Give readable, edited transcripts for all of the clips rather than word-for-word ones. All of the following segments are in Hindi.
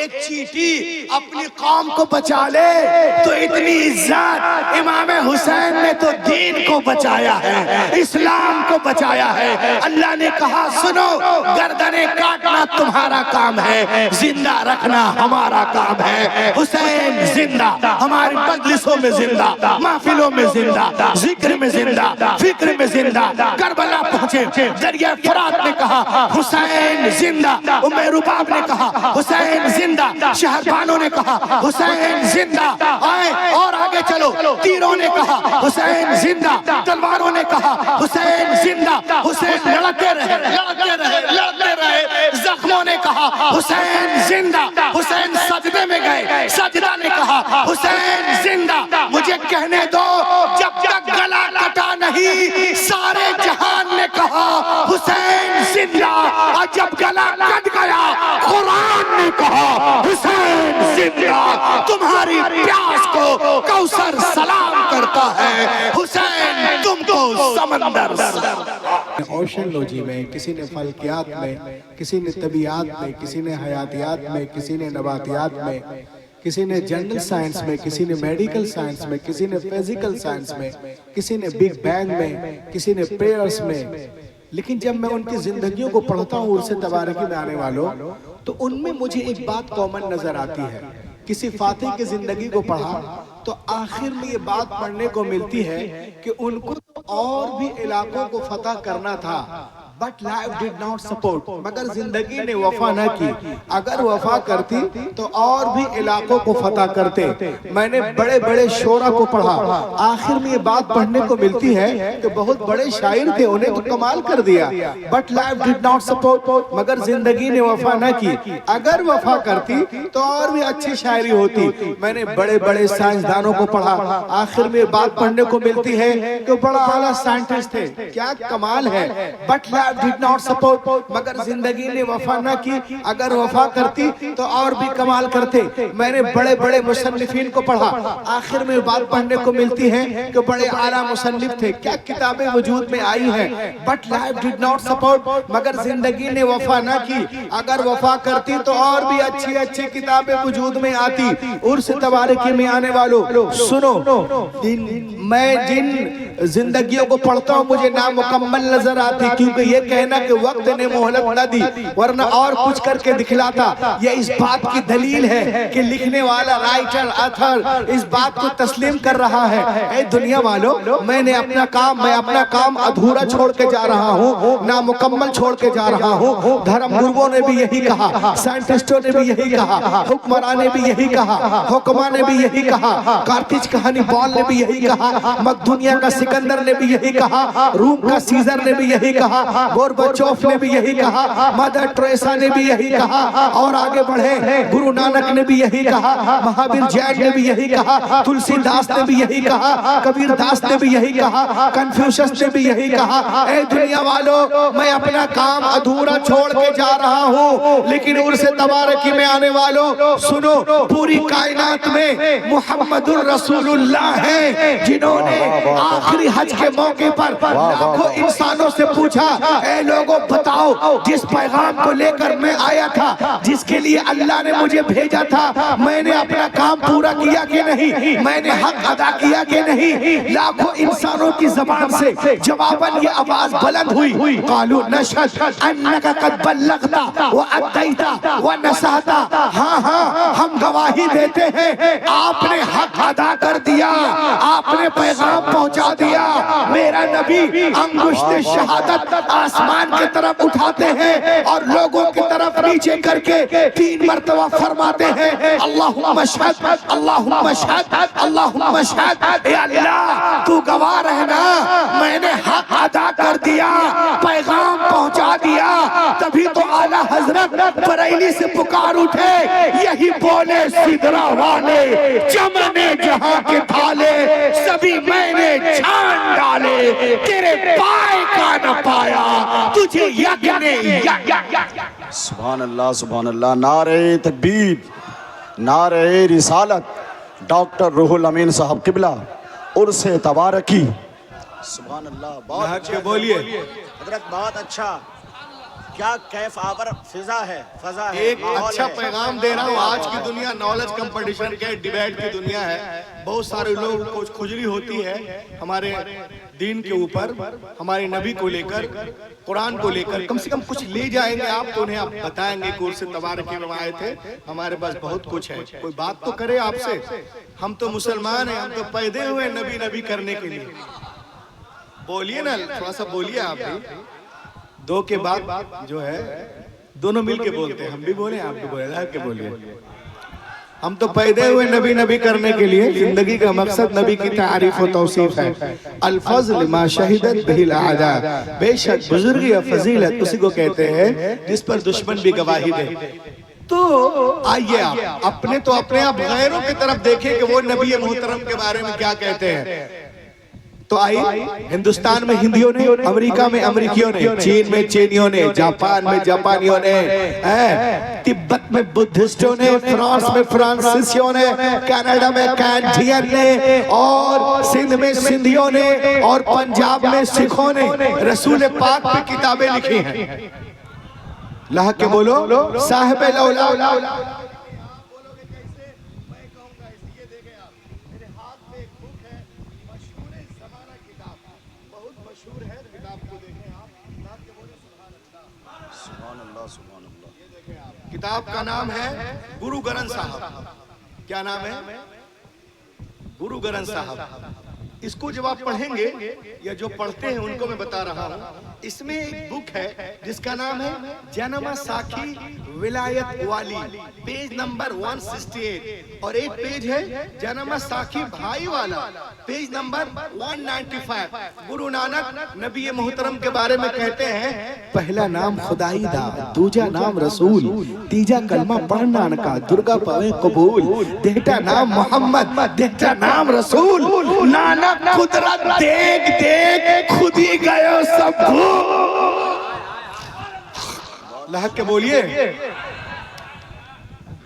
एक चींटी अपनी कौम को बचा ले तो इतनी इज्जत इमाम हुसैन ने तो दीन को बचाया है, इस्लाम को बचाया है। अल्लाह ने कहा सुनो, गर्दनें काटना तुम्हारा काम है, जिंदा रखना हमारा काम है। हुसैन जिंदा, हमारी मजलिसों में जिंदा, महफिलों में जिंदा, जिक्र में जिंदा, फिक्र में जिंदा। करबला पहुंचे, दरिया फुरात ने कहा हुसैन जिंदा, उम्मे रुबाब ने कहा हुसैन जिंदा, शहरबानों ने कहा हुसैन जिंदा। आए और आगे चलो, तीरों ने कहा हुसैन जिंदा, तलवारों ने कहा हुसैन जिंदा। हुसैन लड़ते रहे, लड़ते रहे, लड़ते रहे। जख्मों ने कहा हुसैन जिंदा। हुसैन सजदे में गए, सजदा ने कहा हुसैन जिंदा। मुझे कहने दो, जब तक गला कटा नहीं सारे जहान ने कहा हुसैन जिंदा, और जब गला कट गया कुरान ने कहा हुसैन जिंदा। तुम्हारी प्यास को कौसर सलाम करता है, हुसैन तुमको समंदर। ओशनोलॉजी में, किसी ने फल्कियात में, किसी ने तबीयात में, किसी ने हयातियात में, किसी ने नबातियात में, किसी ने जनरल साइंस में, किसी ने मेडिकल साइंस में, किसी ने फिजिकल साइंस में, किसी ने बिग बैंग में, किसी ने प्रेयर्स में। लेकिन जब मैं उनकी जिंदगियों को पढ़ता हूँ उर्स तबारकी में आने वालों, तो उनमें मुझे एक बात कॉमन नजर आती है। किसी फातिह की जिंदगी को पढ़ा तो आखिर में ये बात पढ़ने को मिलती है कि उनको और भी इलाकों को फतह करना था, but life did not support. मगर जिंदगी ने वफा न की। अगर वफा करती तो और भी इलाकों को फतह करते। मैंने बड़े बड़े शोरा को पढ़ा, आखिर में ये बात पढ़ने को मिलती है कि बहुत बड़े शायर थे, उन्हें तो कमाल कर दिया, but life did not support. मगर जिंदगी ने वफा न की। अगर वफा करती तो और भी अच्छी शायरी होती। मैंने बड़े बड़े साइंसदानों को पढ़ा, आखिर में बात पढ़ने को मिलती है कि बड़ा आला साइंटिस्ट थे, क्या कमाल है, बट डिड नॉट सपोर्ट। मगर जिंदगी ने वफा न की। अगर वफा करती तो और भी कमाल करते। मैंने बड़े बड़े मुसन्निफीन को पढ़ा, आखिर में बात पढ़ने को मिलती है कि बड़े आला मुसन्निफ थे, क्या किताबें वजूद में आई हैं, but life did not support. मगर जिंदगी ने वफा न की। अगर वफा करती तो और भी अच्छी अच्छी किताबें वजूद में आती। उर्स तबारकी में आने वालों सुनो, मैं जिन जिंदगियों को पढ़ता हूँ मुझे नामुकम्मल नजर आती, क्योंकि ये कहना कि वक्त ने मोहलत न दी वरना और कुछ करके दिखलाता, ये इस बात की दलील है कि लिखने वाला राइटर अथर इस बात को तस्लीम कर रहा है। ए दुनिया वालों, मैं अपना काम अधूरा छोड़ के जा रहा हूँ, नामुकम्मल छोड़ के जा रहा हूँ। धर्म गुरुओं ने भी यही कहा, साइंटिस्टों ने भी यही कहा, हुक्मरान ने भी यही कहा, हुक्मा ने भी यही कहा, कार्तिज कहानी बॉल ने भी यही कहा, मकदूनिया का सिकंदर ने भी यही कहा, रूम का सीजर ने भी यही कहा, गोरबाचोफ ने भी यही कहा, मदर टेरेसा ने भी यही कहा, और आगे बढ़े गुरु नानक ने भी यही कहा, महावीर जैन ने भी यही कहा, तुलसीदास ने भी यही कहा, कबीर दास ने भी यही कहा, कन्फ्यूशस ने भी यही कहा। ए दुनिया वालों, मैं अपना काम अधूरा छोड़ के जा रहा हूँ, लेकिन उर्स तबारकी में आने वालों सुनो, पूरी कायनात में मुहम्मदुर रसूलुल्लाह है, जिन्होंने आखिरी हज के मौके पर लाखों इंसानों से पूछा, ऐ लोगों बताओ, जिस पैगाम को लेकर मैं आया था, जिसके लिए अल्लाह ने मुझे भेजा था, मैंने अपना काम पूरा किया कि नहीं, मैंने हक अदा किया कि नहीं। लाखों इंसानों की ज़बान से जवाबन ये आवाज बुलंद हुई, कालू नशहद अन्नका कद बल्लगता व अद्दैता व नसहता। हाँ हाँ, हम गवाही देते हैं आपने हक अदा कर दिया, आपने पैगाम पहुंचा दिया। मेरा नबी अंगुश्त शहादत आसमान की तरफ उठाते हैं और लोगों की तरफ नीचे करके 3 मरतबा फरमाते हैं, अल्लाहुम्मा शहद, अल्लाहुम्मा शहद, अल्लाहुम्मा शहद। ए अल्लाह, तू गवाह रहना, मैंने हक अदा कर दिया, पैगाम पहुंचा दिया। तभी तो आला हजरत बरेली से पुकार उठे, यही बोले सिदरा वाले, चमने जहां के थाले, सभी मैंने छान डाले, तेरे पाए का न पाया, तुझे यज्ञ ने सुभान अल्लाह, सुभान अल्लाह। नारे तकबीर, नारे रिसालत, डॉक्टर रूहुल अमीन साहब किबला उर्स तबारकी। सुभान अल्लाह, बहुत अच्छे बोलिए हजरत, बहुत अच्छा। क्या कैफ आवर फिजा है, फजा है, एक माहौल अच्छा है। पैगाम दे रहा हूँ। आज की दुनिया नॉलेज कंपटीशन के डिबेट की दुनिया है। बहुत सारे लोगों को खुजली होती है हमारे दीन के ऊपर, हमारे नबी को लेकर, कुरान को लेकर। कम से कम कुछ ले जाएंगे आप तो उन्हें आप बताएंगे कोर्स से तबारक में आए थे, हमारे पास बहुत कुछ है। कोई बात तो करे आपसे। हम तो मुसलमान हैं, हम तो पैदे हुए नबी नबी करने के लिए। बोलिए ना, थोड़ा सा बोलिए आप भी। दो के बाद जो है दोनों मिलके बोलते हैं, हम भी बोले आप भी बोले, रह के बोलिए। हम तो पैदे हुए नबी नबी करने के लिए। जिंदगी का मकसद नबी की तारीफ और तौसीफ है। अल-फज़्ल मा शहिदत बिहिल आदा, बेशक बुजुर्गी और फजीलत उसी को कहते हैं जिस पर दुश्मन भी गवाही दे। तो आइए आप अपने तो अपने आप गैरों की तरफ देखें कि वो नबी मोहतरम के बारे में क्या कहते हैं। तो आइए, हिंदुस्तान में हिंदियों ने, अमेरिका में अमेरिकियों ने, चीन में चीनियों ने, जापान में जापानियों ने, तिब्बत में बुद्धिस्टों ने, फ्रांस में फ्रांसीसियों ने, कनाडा में कैनेडियन ने, और सिंध में सिंधियों ने, और पंजाब में सिखों ने रसूल पाक पे किताबें लिखी हैं। लह के बोलो साहिब लौला। किताब का नाम है गुरु ग्रंथ साहब। क्या नाम है? गुरु ग्रंथ साहब। इसको जब आप पढ़ेंगे या जो पढ़ते हैं उनको मैं बता रहा हूँ, इसमें एक बुक है जिसका नाम है जन्म साखी विलायत वाली, पेज नंबर 168, और एक पेज है जन्म साखी भाई वाला, पेज नंबर 195। गुरु नानक नबी मोहतरम के बारे में कहते हैं, पहला नाम खुदाई दा, दूजा नाम रसूल, तीजा कलमा पढ़ नानका, दुर्गा पवे कबूल, देहटा नाम मोहम्मद, देहटा नाम रसूल। नानक कुदरत देख देख खुद ही गयो सब लहक के बोलिए।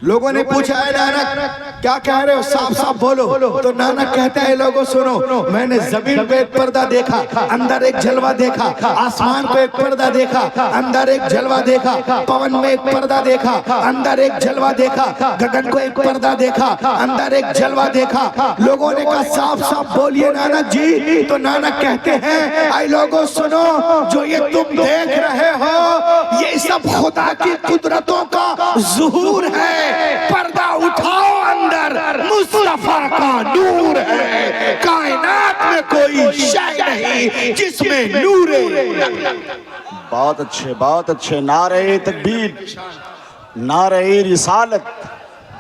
लोगों ने पूछा है नानक क्या कह रहे हो, साफ साफ बोलो। तो नानक कहता है लोगों सुनो, मैंने जमीन पे एक पर्दा देखा, अंदर एक जलवा देखा, आसमान पे एक पर्दा देखा, अंदर एक जलवा देखा, पवन में एक पर्दा देखा, अंदर एक जलवा देखा, गगन को एक पर्दा देखा, अंदर एक जलवा देखा। लोगों ने कहा साफ साफ बोलिए नानक जी। तो नानक कहते हैं आई लोगों सुनो, जो ये तुम देख रहे हो ये सब खुदा की कुदरतों का ज़ुहूर है। पर्दा उठाओ, अंदर मुस्तफा का नूर है। कायनात में कोई शय नहीं जिसमें नूर है। बहुत अच्छे, बहुत अच्छे। नारे तकबीर, नारे रिसालत।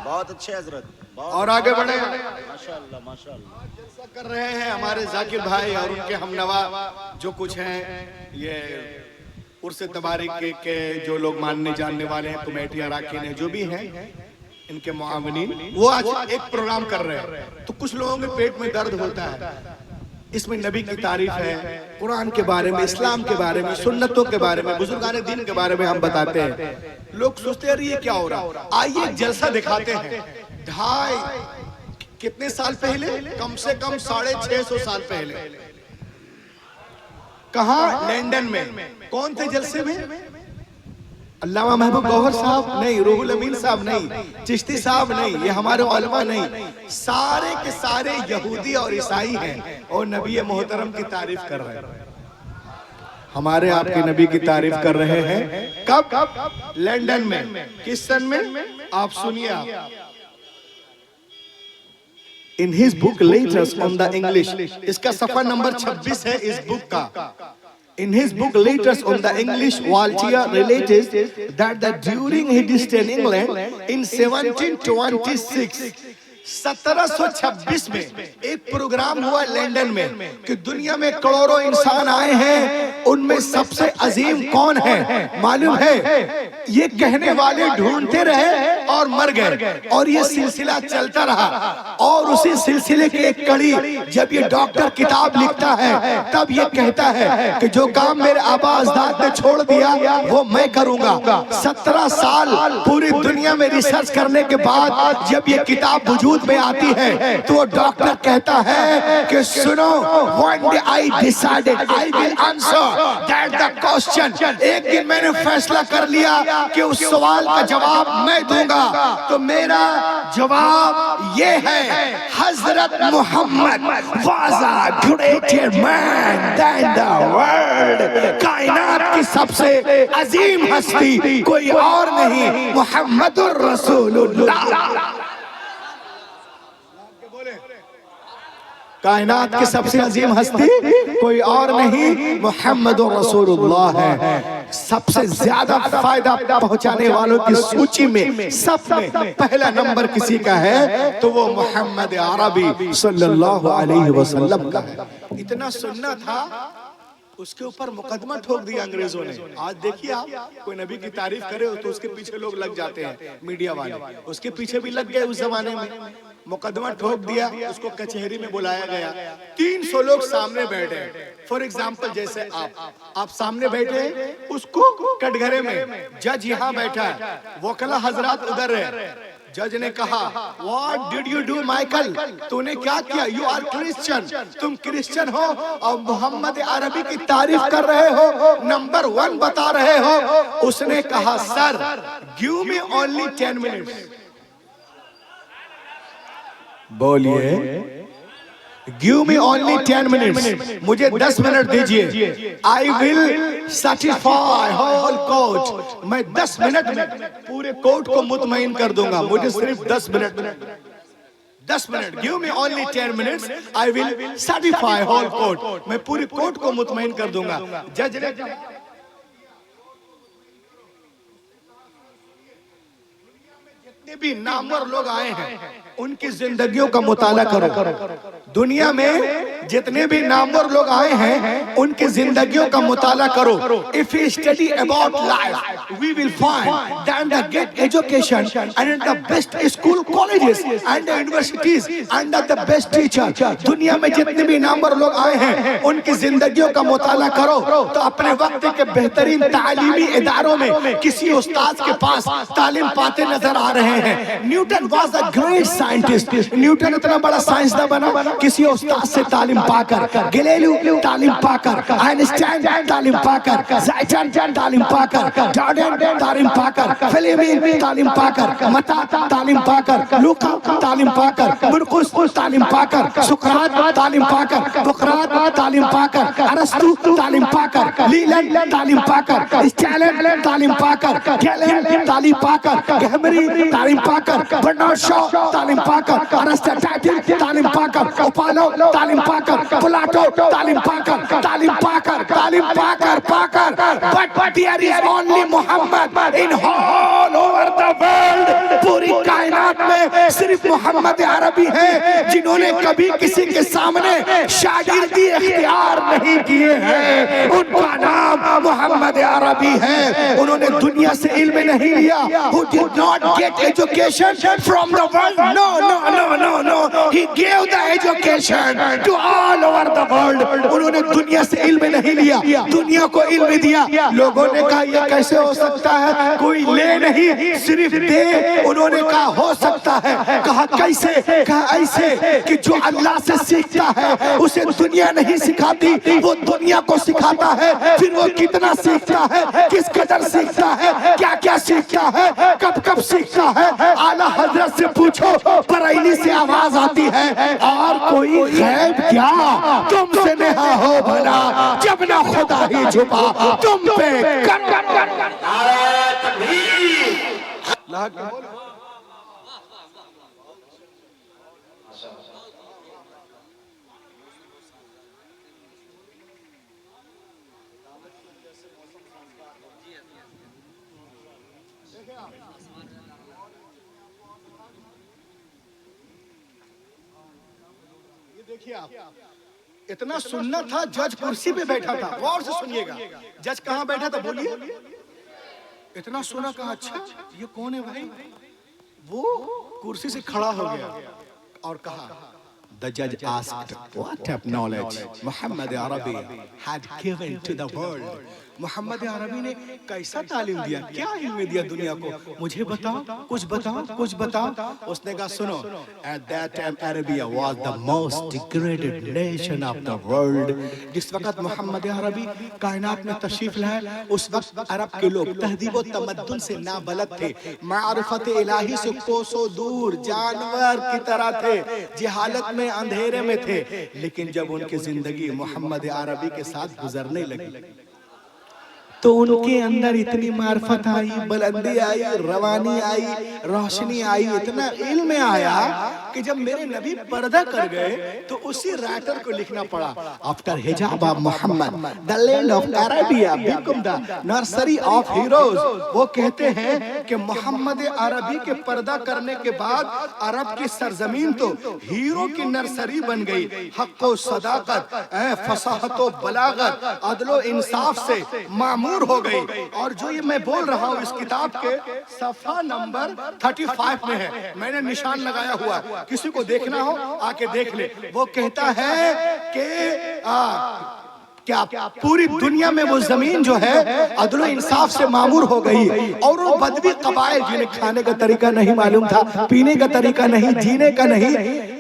बहुत अच्छे हजरत। और आगे बढ़े। माशाअल्लाह माशाअल्लाह। जलसा कर रहे हैं हमारे जाकिर भाई और उनके हमनवा जो कुछ हैं, ये उर्स तबारिक के जो लोग मानने जानने वाले हैं, कमेटी अराकीन हैं, जो भी हैं, इनके मुआविनीन, वो आज एक प्रोग्राम कर रहे हैं। तो कुछ लोगों के पेट में दर्द होता है। इसमें नबी की तारीफ है, कुरान के बारे में, इस्लाम के बारे में, सुन्नतों के बारे में, बुजुर्गान दीन के बारे में हम बताते हैं। लोग सोचते हैं ये क्या हो रहा। आइए एक जलसा दिखाते हैं। ढाई कितने साल पहले, कम से कम 650 साल पहले, कहाँ? लंदन में। कौन थे जलसे में? अल्लामा महबूब गौहर साहब नहीं, रूहुल अमीन साहब नहीं, चिश्ती साहब नहीं, ये हमारे उलमा नहीं, सारे के सारे यहूदी और ईसाई हैं और नबी मोहतरम की तारीफ कर रहे हैं। हमारे आपके नबी की तारीफ कर रहे हैं। कब? लंदन में। किस सन में? आप सुनिए। आप in his book letters on the English, इसका सफा नंबर 26 है इस बुक का। In his book Letters on the English, Waltier relates that during his stay in England in 1726, 1726 में एक प्रोग्राम हुआ लंदन में कि दुनिया में करोड़ों इंसान आए हैं, उनमें सबसे अजीम कौन है मालूम है? ये कहने वाले ढूंढते रहे और मर गए, और ये सिलसिला चलता रहा। और उसी सिलसिले की एक कड़ी, जब ये डॉक्टर किताब लिखता है तब ये कहता है कि जो काम मेरे आबा अजदाद ने छोड़ दिया वो मैं करूंगा। 17 साल पूरी दुनिया में रिसर्च करने के बाद जब ये किताब वजूद में आती है तो वो डॉक्टर कहता है कि सुनो, one day I decided I will answer that the question। एक दिन मैंने फैसला कर लिया कि उस सवाल का जवाब मैं दूंगा। तो मेरा जवाब ये है, हजरत Mohammad was a greater man than the world। कायनात की सबसे अजीम हस्ती कोई और नहीं, मुहम्मदुर रसूलुल्लाह। कायनात की सबसे अजीम हस्ती कोई और नहीं, मुहम्मदुर रसूलुल्लाह है। सबसे ज्यादा फायदा पहुंचाने वालों की सूची में सब में पहला नंबर किसी का है तो वो मोहम्मद अरबी सल्लल्लाहु अलैहि वसल्लम का है। इतना सुनना था, उसके ऊपर मुकदमा ठोक दिया अंग्रेजों ने। आज देखिए आप, कोई नबी की तारीफ करे तो उसके पीछे लोग लग जाते हैं, मीडिया वाले उसके पीछे भी लग गए। उस जमाने में मुकदमा ठोक दिया, उसको कचहरी में बुलाया गया, 300 लोग सामने बैठे। फॉर एग्जाम्पल जैसे आप सामने बैठे, उसको कटघरे में जज यहाँ बैठा है, वकला हजरात उधर है। जज ने कहा, What did you do, Michael? तूने क्या किया? You are Christian, तुम क्रिश्चियन हो और मोहम्मद अरबी की तारीफ कर रहे हो, नंबर 1 बता रहे हो। उसने कहा, sir give me only 10 minutes. बोलिए, गिव मी ओनली 10 मिनट्स, मुझे 10 मिनट दीजिए। I will satisfy whole court, मैं 10 मिनट में पूरे कोर्ट को मुतमईन कर दूंगा, मुझे सिर्फ 10 मिनट। 10 minute, give me only 10 minutes, I will satisfy whole court, मैं पूरी कोर्ट को मुतमईन कर दूंगा। जज ने जितने भी नामवर लोग आए हैं उनकी जिंदगियों का मुताला करो। दुनिया में जितने भी नामवर लोग आए हैं उनकी जिंदगियों का मुताला करो। If we study about life we will find that the great education and the best school colleges and universities and the best teacher. दुनिया में जितने भी नामवर लोग आए हैं उनकी जिंदगियों का मुताला करो तो अपने वक्त के बेहतरीन तालीमी इदारों में किसी उस्ताद के पास तालीम पाते नजर आ रहे हैं। Newton was a great scientist, Newton इतना बड़ा साइंसदान बना किसी उस्ताद से तालीम पाकर। गैलीलियो तालीम पाकर, आइंस्टाइन तालीम पाकर, न्यूटन तालीम पाकर, डार्विन तालीम पाकर, फ्लेमिंग तालीम पाकर, मता तालीम पाकर, लूका तालीम पाकर, मार्कुस तालीम पाकर, सुकरात तालीम पाकर, बुकरात तालीम पाकर, अरस्तु तालीम पाकर, लीलन तालीम पाकर, स्टैलिन तालीम पाकर, गैलेन तालीम पाकर, गैमरी तालीम पाकर, बर्नार्ड शॉ तालीम पाकर, अरिस्टोटेल तालीम पाकर, ओपालो तालीम पाकर, प्लेटो तालीम पाकर, तालीम पाकर। But there is only Muhammad in all over the world। पूरी कायनात में सिर्फ मोहम्मद अरबी है जिन्होंने कभी किसी के सामने शागिर्दी इख्तियार नहीं किए हैं। उनका नाम मोहम्मद अरबी है। उन्होंने दुनिया से इल्म नहीं लिया। Who did not get education from the world? No. He gave the education to all over the world। उन्होंने दुनिया से इल्म नहीं लिया, दुनिया को इल्म दिया। लोगों ने कहा ये कैसे हो सकता है, कोई ले नहीं सिर्फ दे। उन्होंने कहा हो सकता है। कहा कैसे? कहा ऐसे कि जो अल्लाह से सीखता है उसे दुनिया नहीं सिखाती, वो दुनिया को सिखाता है। फिर वो कितना सीखता है, किस कदर सीखता है, क्या क्या सीखता है, कब कब सीखता है। आला हजरत से पूछो, बरेली से आवाज आती है और कोई गैब क्या तुमसे नेहा हो भला, जब ना खुदा ही छुपा तुम पे कर। देखिए आप, इतना सुनना था। जज कुर्सी पे बैठा था, गौर से सुनिएगा। जज कहाँ बैठा था बोलिए? इतना सुना, कहा अच्छा ये कौन है भाई? वो कुर्सी से खड़ा हो गया और कहा, The judge asked, what of knowledge Muhammad Arabi had given to the world? Mohammad अरबी ने कैसा तालीम दिया, क्या इल्म दिया दुनिया को, मुझे बताओ, कुछ बताओ, कुछ बताओ। उसने कहा सुनो, at that time Arabia was the most degraded nation of the world। जिस वक्त मोहम्मद अरबी कायनात में तशरीफ लाए, उस वक्त अरब के लोग तहजीब व तमद्दुन से नाबलद थे, मारिफत इलाही से कोसों दूर, जानवर की तरह थे, जहालत में अंधेरे में थे। लेकिन जब उनकी जिंदगी मोहम्मद अरबी के साथ गुजरने लगी तो उनके अंदर इतनी मार्फत आई, बुलंदी आई, रवानी आई, रोशनी आई, इतना इल्म आया कि जब मेरे नबी पर्दा कर गए तो उसी राइटर को लिखना पड़ा, आफ्टर हिजाब of Muhammad the land of Arabia become the nursery of heroes. वो कहते हैं कि मोहम्मद अरबी के पर्दा करने के बाद अरब की सरजमीन तो हीरो की नर्सरी बन गई। हक व सदाकत, फसाहत व बलागत, अदलो इंसाफ से मामूर हो गई। और जो ये मैं बोल रहा हूँ इस किताब के सफा नंबर 35 में है, मैंने निशान लगाया हुआ, किसी को देखना हो आके देख ले। वो कहता है कि क्या पूरी दुनिया में वो जमीन जो है अदलो इंसाफ से मामूर हो गई और वो बदवी कबाइल जिन्हें खाने का तरीका नहीं मालूम था, पीने का तरीका नहीं, जीने का नहीं,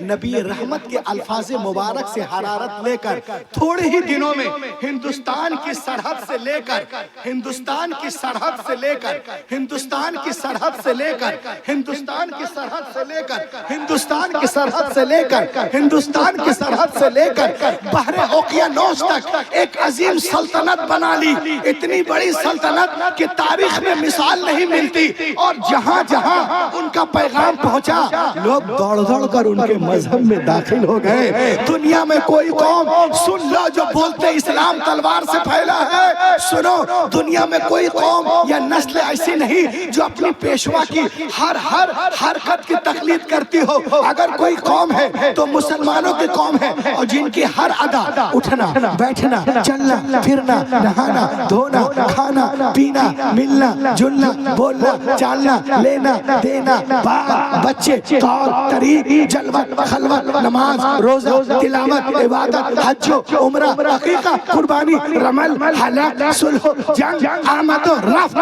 नबी रहमत के अल्फाज मुबारक से हरारत लेकर थोड़े ही दिनों में हिंदुस्तान की सरहद से लेकर हिंदुस्तान की सरहद से लेकर हिंदुस्तान की सरहद से लेकर हिंदुस्तान की सरहद से लेकर हिंदुस्तान की सरहद से लेकर हिंदुस्तान की सरहद से लेकर बहरे ओकियानोस तक एक अजीम सल्तनत बना ली। इतनी बड़ी सल्तनत कि तारीख में मिसाल नहीं मिलती। और जहां जहां उनका पैगाम पहुंचा लोग दौड़ दौड़ कर उनके मजहब में दाखिल हो गए। दुनिया में कोई कौम सुन लो जो बोलते इस्लाम तलवार से फैला है, सुनो दुनिया में कोई कौम या नस्ल ऐसी नहीं जो अपनी पेशवा की हर हरकत की तकलीद करती हो। अगर कोई कौम है तो मुसलमानों की कौम है, और जिनकी हर अदा, उठना बैठना, चलना फिरना, नहाना धोना, खाना पीना, मिलना जुलना, बोलना चालना, लेना देना, बाल बच्चे, तौर तरीक, जलवत खलवत, नमाज रोजा, तिलावत, इबादत, हज उम्रा, अकीका, कुर्बानी, रमल, हलक, सुलह, जंग, आमद रफ,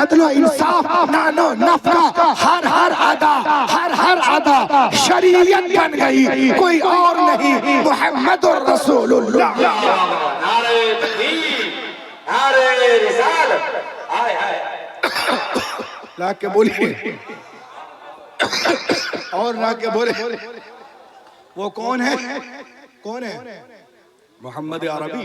अदलो इंसाफ, नानो नफका, हर अदा शरीयत बन गई, कोई और नहीं, मुहम्मद रसूलुल्लाह। नारे तकबीर, नारे रिसालत, हाय हाय। ला के बोलिए और ला के बोले, वो कौन है? कौन है? मोहम्मद अरबी।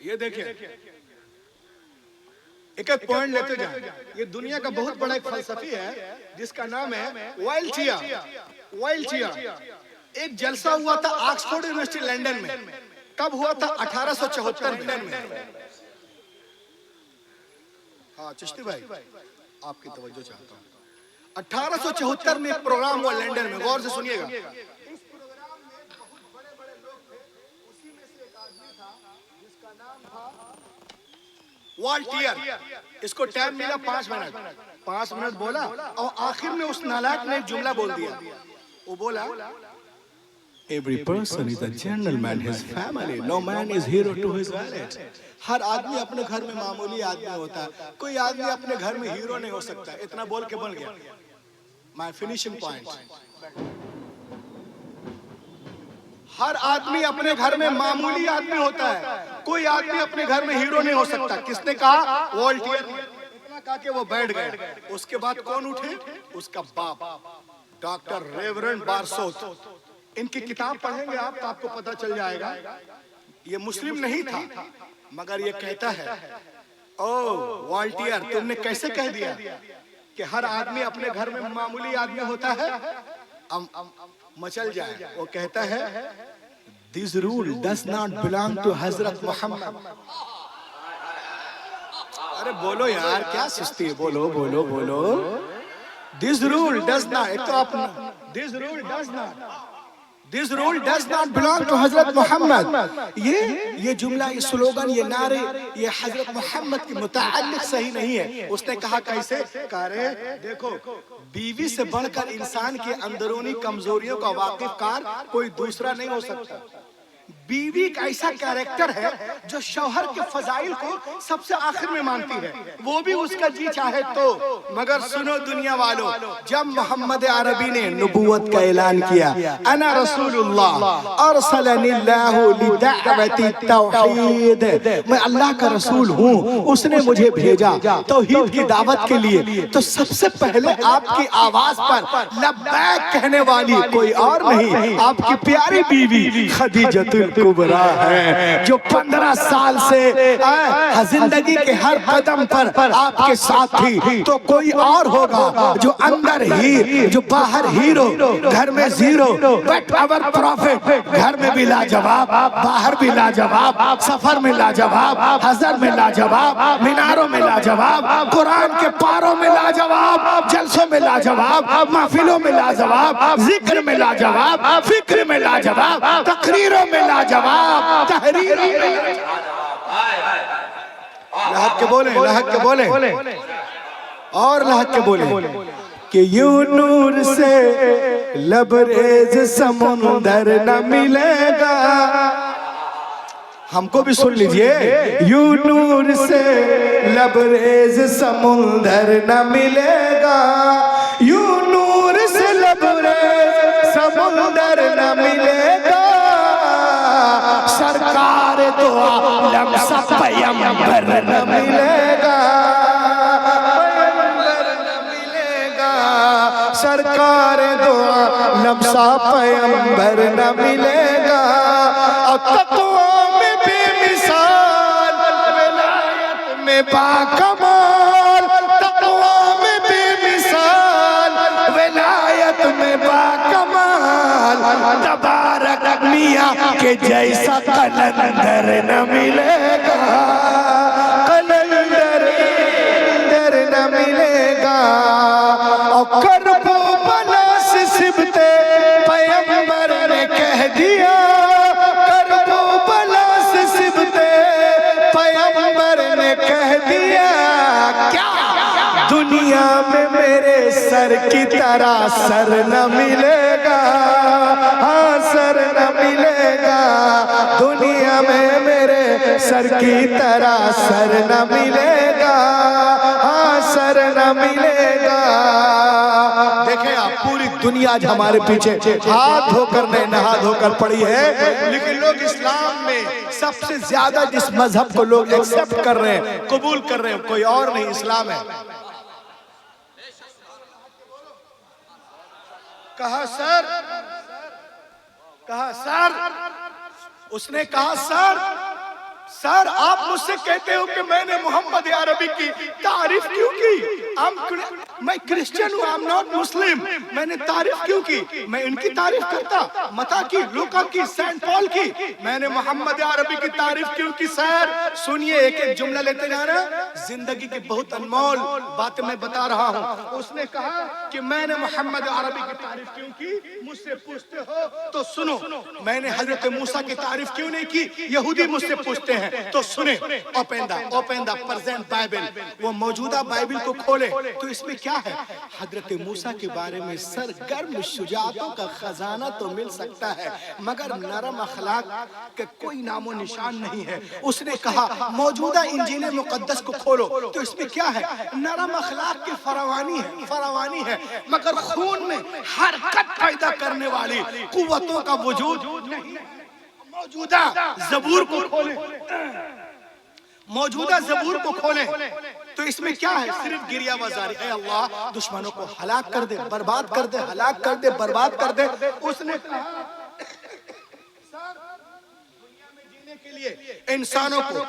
ये देखिए, एक एक पॉइंट लेते जाए। ये दुनिया का बहुत बड़ा एक फलसफी है जिसका नाम है वाइल्टियर। एक जलसा हुआ था ऑक्सफोर्ड यूनिवर्सिटी लंदन में। कब हुआ था? 1874 में। हाँ चिश्ती भाई, आपकी तवज्जो चाहता हूँ। 1874 में एक प्रोग्राम हुआ लंदन में, गौर से सुनिएगा। इस प्रोग्राम में बहुत बड़े बड़े लोग थे, उसी में से एक आदमी था जिसका नाम था वाल्टियर। इसको टाइम मिला 5 मिनट। 5 मिनट बोला और आखिर में उस नालायक ने एक जुमला बोल दिया। वो बोला, Every person is a gentleman, his family. No man is hero to his village. हर आदमी अपने घर में मामूली आदमी होता है, कोई आदमी अपने घर में हीरो नहीं हो सकता। इतना बोल के बन गया माय फिनिशिंग पॉइंट। हर आदमी अपने घर में मामूली आदमी होता है, कोई आदमी अपने घर में हीरो नहीं हो सकता। किसने कहा? वॉल्टियर ने। इतना कहा कि वो बैठ गए। उसके बाद कौन उठे? उसका बाप डॉक्टर रेवरेंड बारसोथ। इनकी किताब पढ़ेंगे आप तो आपको पता चल जाएगा। ये मुस्लिम नहीं था, मगर ये कहता है, ओ वॉल्टियर, तुमने कैसे कह दिया कि हर आदमी अपने घर में मामूली आदमी होता है? मचल जाए। वो कहता है, this rule does not belong to हजरत मोहम्मद। अरे बोलो यार, क्या सुस्ती है, बोलो बोलो बोलो। दिस रूल डज नॉट, एक तो अपना, this rule does not this rule does not belong to हजरत मोहम्मद। ये जुमला, ये स्लोगन, ये नारे, ये हजरत मोहम्मद के मुताल्लिक सही नहीं है। उसने कहा कैसे? कह रहे देखो, बीवी से बढ़कर इंसान के अंदरूनी कमजोरियों का वाकिफकार कोई दूसरा नहीं हो सकता। बीवी का ऐसा कैरेक्टर है जो शौहर के फजाइल को सबसे आखिर में मानती है, वो भी उसका जी चाहे तो। मगर सुनो दुनिया वालों, जब मोहम्मद अरबी ने नबूवत का ऐलान किया, अना रसूलुल्लाह अरसलनिल्लाहु लिदअवति तौहीद, मैं अल्लाह का रसूल हूँ, उसने मुझे भेजा तौहीद की दावत के लिए, तो सबसे पहले आपकी आवाज पर लब्बैक कहने वाली कोई और नहीं, आपकी प्यारी बीवी खदीजतुल कुबरा है, जो 15 साल से जिंदगी के हर कदम पर आपके साथ थी। तो कोई और होगा जो अंदर ही, जो बाहर हीरो, घर में जीरो, बट अवर प्रॉफिट घर में भी लाजवाब, बाहर भी लाजवाब, सफर में लाजवाब, हजर में लाजवाब, मीनारों में लाजवाब, कुरान के पारों में लाजवाब, जलसों में लाजवाब, महफिलों में लाजवाब, जिक्र में लाजवाब, फिक्र में लाजवाब, तकरीरों में लाजवाब, तहरीरों में लहक के बोले, लहक के बोले और लहक के बोले कि यूं नूर से लबरेज समुंदर न मिलेगा। हमको भी सुन लीजिए, यूं नूर से लबरेज समुंदर न मिलेगा, यूं नूर से लबरेज समुंदर न मिलेगा, सरकार दो आलम सा पैगंबर न मिलेगा, पैगंबर न मिलेगा, सरकार दो आलम सा पैगंबर न मिलेगा। और तक़वा में बेमिसाल, विलायत में बाकमाल, तक़वा में बेमिसाल, विलायत में बाकमाल, तबारक मियां के जैसा कलंदर न मिलेगा, कलंदर न मिलेगा। और करबो बला से सिबते पैगंबर ने कह दिया, करबो बला से सिबते पैगंबर ने कह दिया, क्या दुनिया में मेरे सर की तरह सर न मिलेगा, हाँ सर न मिलेगा, दुनिया में मेरे सर की तरह सर न मिलेगा, हाँ सर न मिलेगा। देखें आप, पूरी दुनिया आज हमारे पीछे हाथ धोकर नहीं नहा धोकर पड़ी है, लेकिन लोग इस्लाम में सबसे ज्यादा जिस मजहब को लोग एक्सेप्ट कर रहे हैं, कबूल कर रहे हैं, कोई और नहीं, इस्लाम है। कहा सर, कहा सर, उसने कहा सर आप मुझसे कहते हो कि मैंने मोहम्मद अरबी की तारीफ क्यों की? मैं क्रिश्चियन हूँ, आई एम नॉट मुस्लिम, मैंने तारीफ क्यों की? मैं इनकी तारीफ करता, मता की, लूका की, सेंट पॉल की, मैंने मोहम्मद अरबी की तारीफ क्यों की? सर सुनिए, एक एक जुमला लेते जाना, जिंदगी की बहुत अनमोल बातें मैं बता रहा हूँ। उसने कहा कि मैंने मोहम्मद अरबी की तारीफ क्यों की? मुझसे पूछते हो तो सुनो, मैंने हजरत मूसा की तारीफ क्यों नहीं की? यहूदी मुझसे पूछते हैं तो सुने। ओपन द प्रेजेंट बाइबल, वो मौजूदा बाइबल को खोले तो इसमें क्या है? हजरत मूसा के बारे में सरगर्म शुजाअतों का खजाना तो मिल सकता है, मगर नरम अखलाक का कोई नामो निशान नहीं है। उसने कहा मौजूदा इंजील मुकद्दस को खोलो तो इसमें क्या है? नरम अखलाक की फरावानी है, मगर खून में हरकत पैदा करने वाली कुव्वतों का वजूद नहीं। मौजूदा ज़बूर को खोलें, मौजूदा ज़बूर को खोलें तो इसमें क्या है? सिर्फ गिरिया बाजारी, ऐ अल्लाह दुश्मनों को हलाक कर दे, बर्बाद कर दे, हलाक कर दे, बर्बाद कर दे। उसने कहा के लिए इंसानों को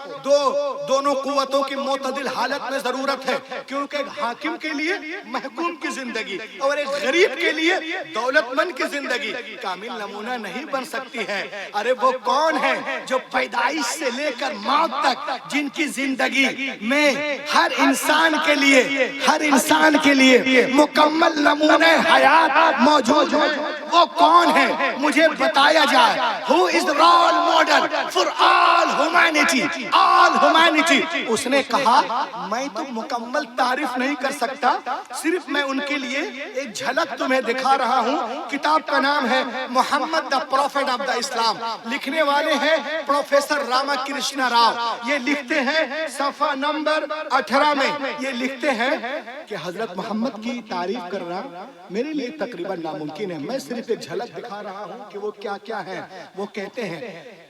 दोनों कुव्वतों की मोतदिल हालत में जरूरत है, क्योंकि एक हाकिम के लिए महकूम की जिंदगी और एक गरीब के लिए दौलतमंद की जिंदगी कामिल नमूना नहीं बन सकती है। अरे वो कौन है जो पैदाइश से लेकर मौत तक जिनकी जिंदगी में हर इंसान के लिए मुकम्मल नमूने हयात मौजूद है। वो कौन है मुझे बताया जाए। Who is the role model for all humanity. उसने कहा मैं तो मुकम्मल तारीफ नहीं कर सकता, सिर्फ मैं उनके लिए एक झलक तुम्हें दिखा रहा हूँ। किताब का नाम है Muhammad the prophet of the Islam. लिखने वाले हैं प्रोफेसर रामकृष्ण राव। ये लिखते हैं सफा नंबर 18 में, ये लिखते हैं कि हजरत मोहम्मद की तारीफ करना मेरे लिए तकरीबन नामुमकिन है। मैं सिर्फ एक झलक दिखा रहा हूँ कि वो क्या क्या है। वो कहते हैं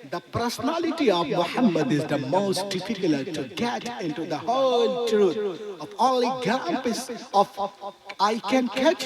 The personality of Muhammad is the most difficult to get into the whole truth of only glimpse of I can catch.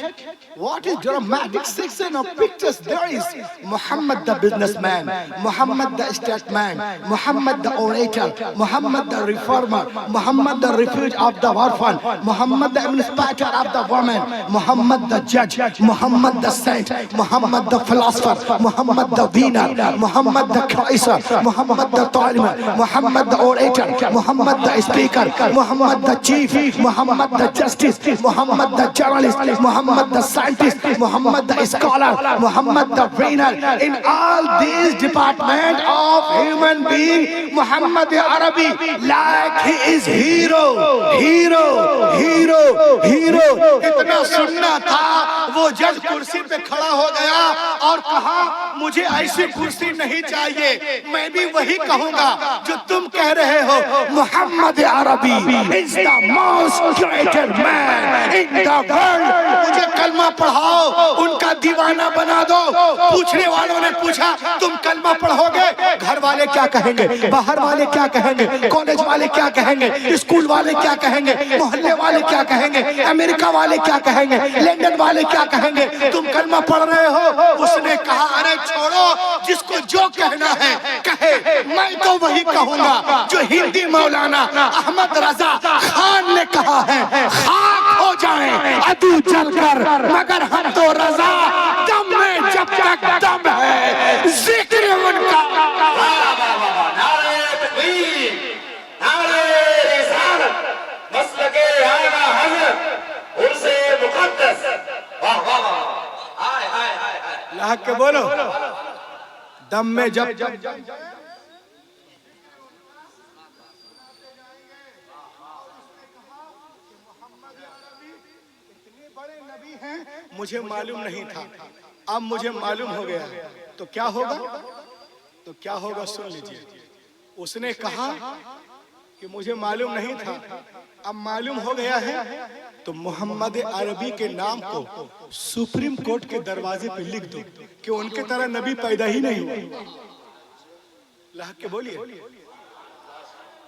What is dramatic section of pictures there is? Muhammad the businessman, Muhammad the statesman, Muhammad the orator, Muhammad the reformer, Muhammad the refuge of the orphan, Muhammad the emancipator of the woman, Muhammad the judge, Muhammad the saint, Muhammad the philosopher, Muhammad the winner, Muhammad the Muhammad the Talib, Muhammad the orator, Muhammad the speaker, Muhammad the chief, Muhammad the justice, Muhammad the journalist, Muhammad the scientist, Muhammad the scholar, Muhammad the winner. In all these departments of human being, Muhammad Arabi, like he is hero. इतना सुनना था, वो जज कुर्सी पे खड़ा हो गया और कहा मुझे ऐसी कुर्सी नहीं चाहिए, मैं भी वही कहूंगा जो तुम कह रहे हो। मोहम्मद अरबी is the most greatest man in the world. मुझे कलमा पढ़ाओ, उनका दीवाना बना दो। पूछने वालों ने पूछा तुम कलमा पढ़ोगे, घर वाले क्या कहेंगे, बाहर वाले क्या कहेंगे, कॉलेज वाले क्या कहेंगे, स्कूल वाले क्या कहेंगे, मोहल्ले वाले क्या कहेंगे, अमेरिका वाले क्या कहेंगे, लंदन वाले क्या कहेंगे, तुम कलमा पढ़ रहे हो। उसने कहा अरे छोड़ो, जिसको जो कहना है कहे, मैं तो वही कहूंगा जो हिंदी मौलाना अहमद रजा खान ने कहा है, खाक हो जाएं अदू जलकर मगर हम तो रजा दम में जब तक दम है जिक्र उनका। नारे तकबीर, नारे रिसालत, मसलके आला हज़रत, उर्से मुक़द्दस। वाह वाह वाह, हाय हाय हाय हाय। लाहक के बोलो, दम में जब मुझे मालूम नहीं था, अब मुझे मालूम हो गया, तो क्या होगा, तो क्या होगा सुन लीजिए। उसने कहा कि मुझे मालूम नहीं था, अब मालूम हो गया है, तो मोहम्मद अरबी के नाम को सुप्रीम कोर्ट के दरवाजे पे लिख दो कि उनके तरह नबी पैदा ही नहीं हुआ। लाहक के बोलिए,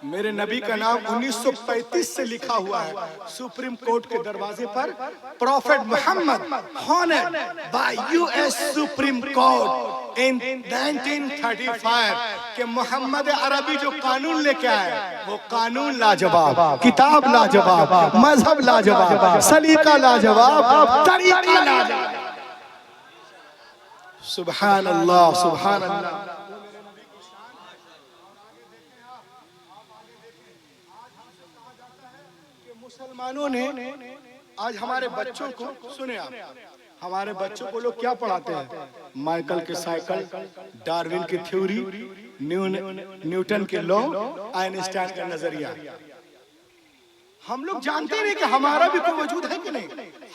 मेरे नबी का नाम 1935 से लिखा हुआ है सुप्रीम कोर्ट के दरवाजे पर, prophet Muhammad honoured by US supreme court in 1935। के मोहम्मद अरबी जो कानून लेके आए, वो कानून लाजवाब, किताब लाजवाब, मजहब लाजवाब, सलीका लाजवाब, तरीका लाजवाब। सुभान अल्लाह, सुभान अल्लाह। मुसलमानों ने आज हमारे बच्चों को, सुने आप, हमारे बच्चों को लोग क्या पढ़ाते हैं, माइकल के साइकिल, डार्विन की थ्योरी, न्यूटन के लॉ, आइंस्टाइन का नजरिया। हम लोग जानते नहीं कि हमारा भी कोई वजूद है कि नहीं,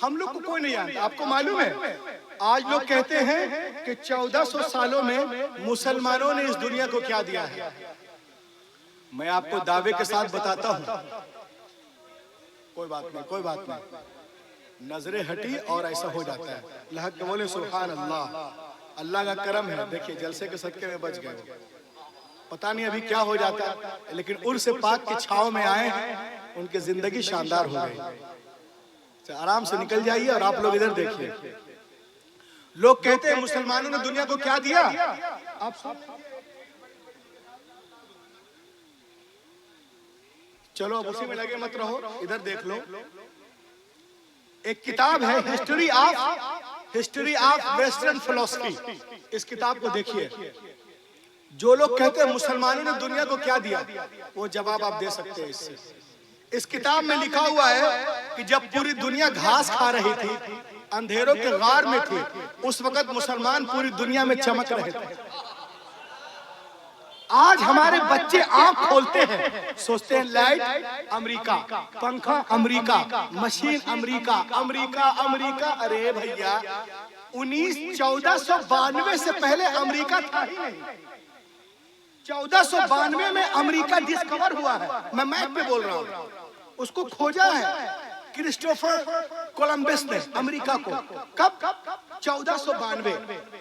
हम लोग को कोई नहीं जानता। आपको मालूम है आज लोग कहते हैं कि 1400 सालों में मुसलमानों ने इस दुनिया को क्या दिया है। मैं आपको दावे के साथ बताता हूँ, कोई बात नहीं, कोई बात नहीं, नजरें हटी और ऐसा हो जाता है। अल्लाह के बोले सुभान अल्लाह, अल्लाह का करम है। देखिए जलसे के सदके में बच गए, पता नहीं अभी क्या हो जाता, लेकिन उर्स पाक की छाव में आए हैं, उनकी जिंदगी शानदार हो गई। आराम से निकल जाइए और आप लोग इधर देखिए। लोग कहते हैं मुसलमानों ने दुनिया को क्या दिया, आप चलो अब उसी में लगे मत रहो, इधर देख लो। एक किताब है हिस्ट्री ऑफ वेस्टर्न फिलॉसफी, इस किताब को देखिए। जो लोग कहते हैं मुसलमानों ने दुनिया को क्या दिया, वो जवाब आप दे सकते हैं इससे। इस किताब में लिखा हुआ है कि जब पूरी दुनिया घास खा रही थी, अंधेरों के गार में थे, उस वक्त मुसलमान पूरी दुनिया में चमक रहे थे। आज हमारे बच्चे आंख खोलते हैं, सोचते हैं लाइट अमेरिका, पंखा America, machine America, America America. अरे भैया 1492 से पहले अमेरिका था ही नहीं। 1492 में अमेरिका डिस्कवर हुआ है। मैं मैप पे बोल रहा हूँ, उसको खोजा है क्रिस्टोफर कोलंबस ने अमेरिका को। कब? 1492।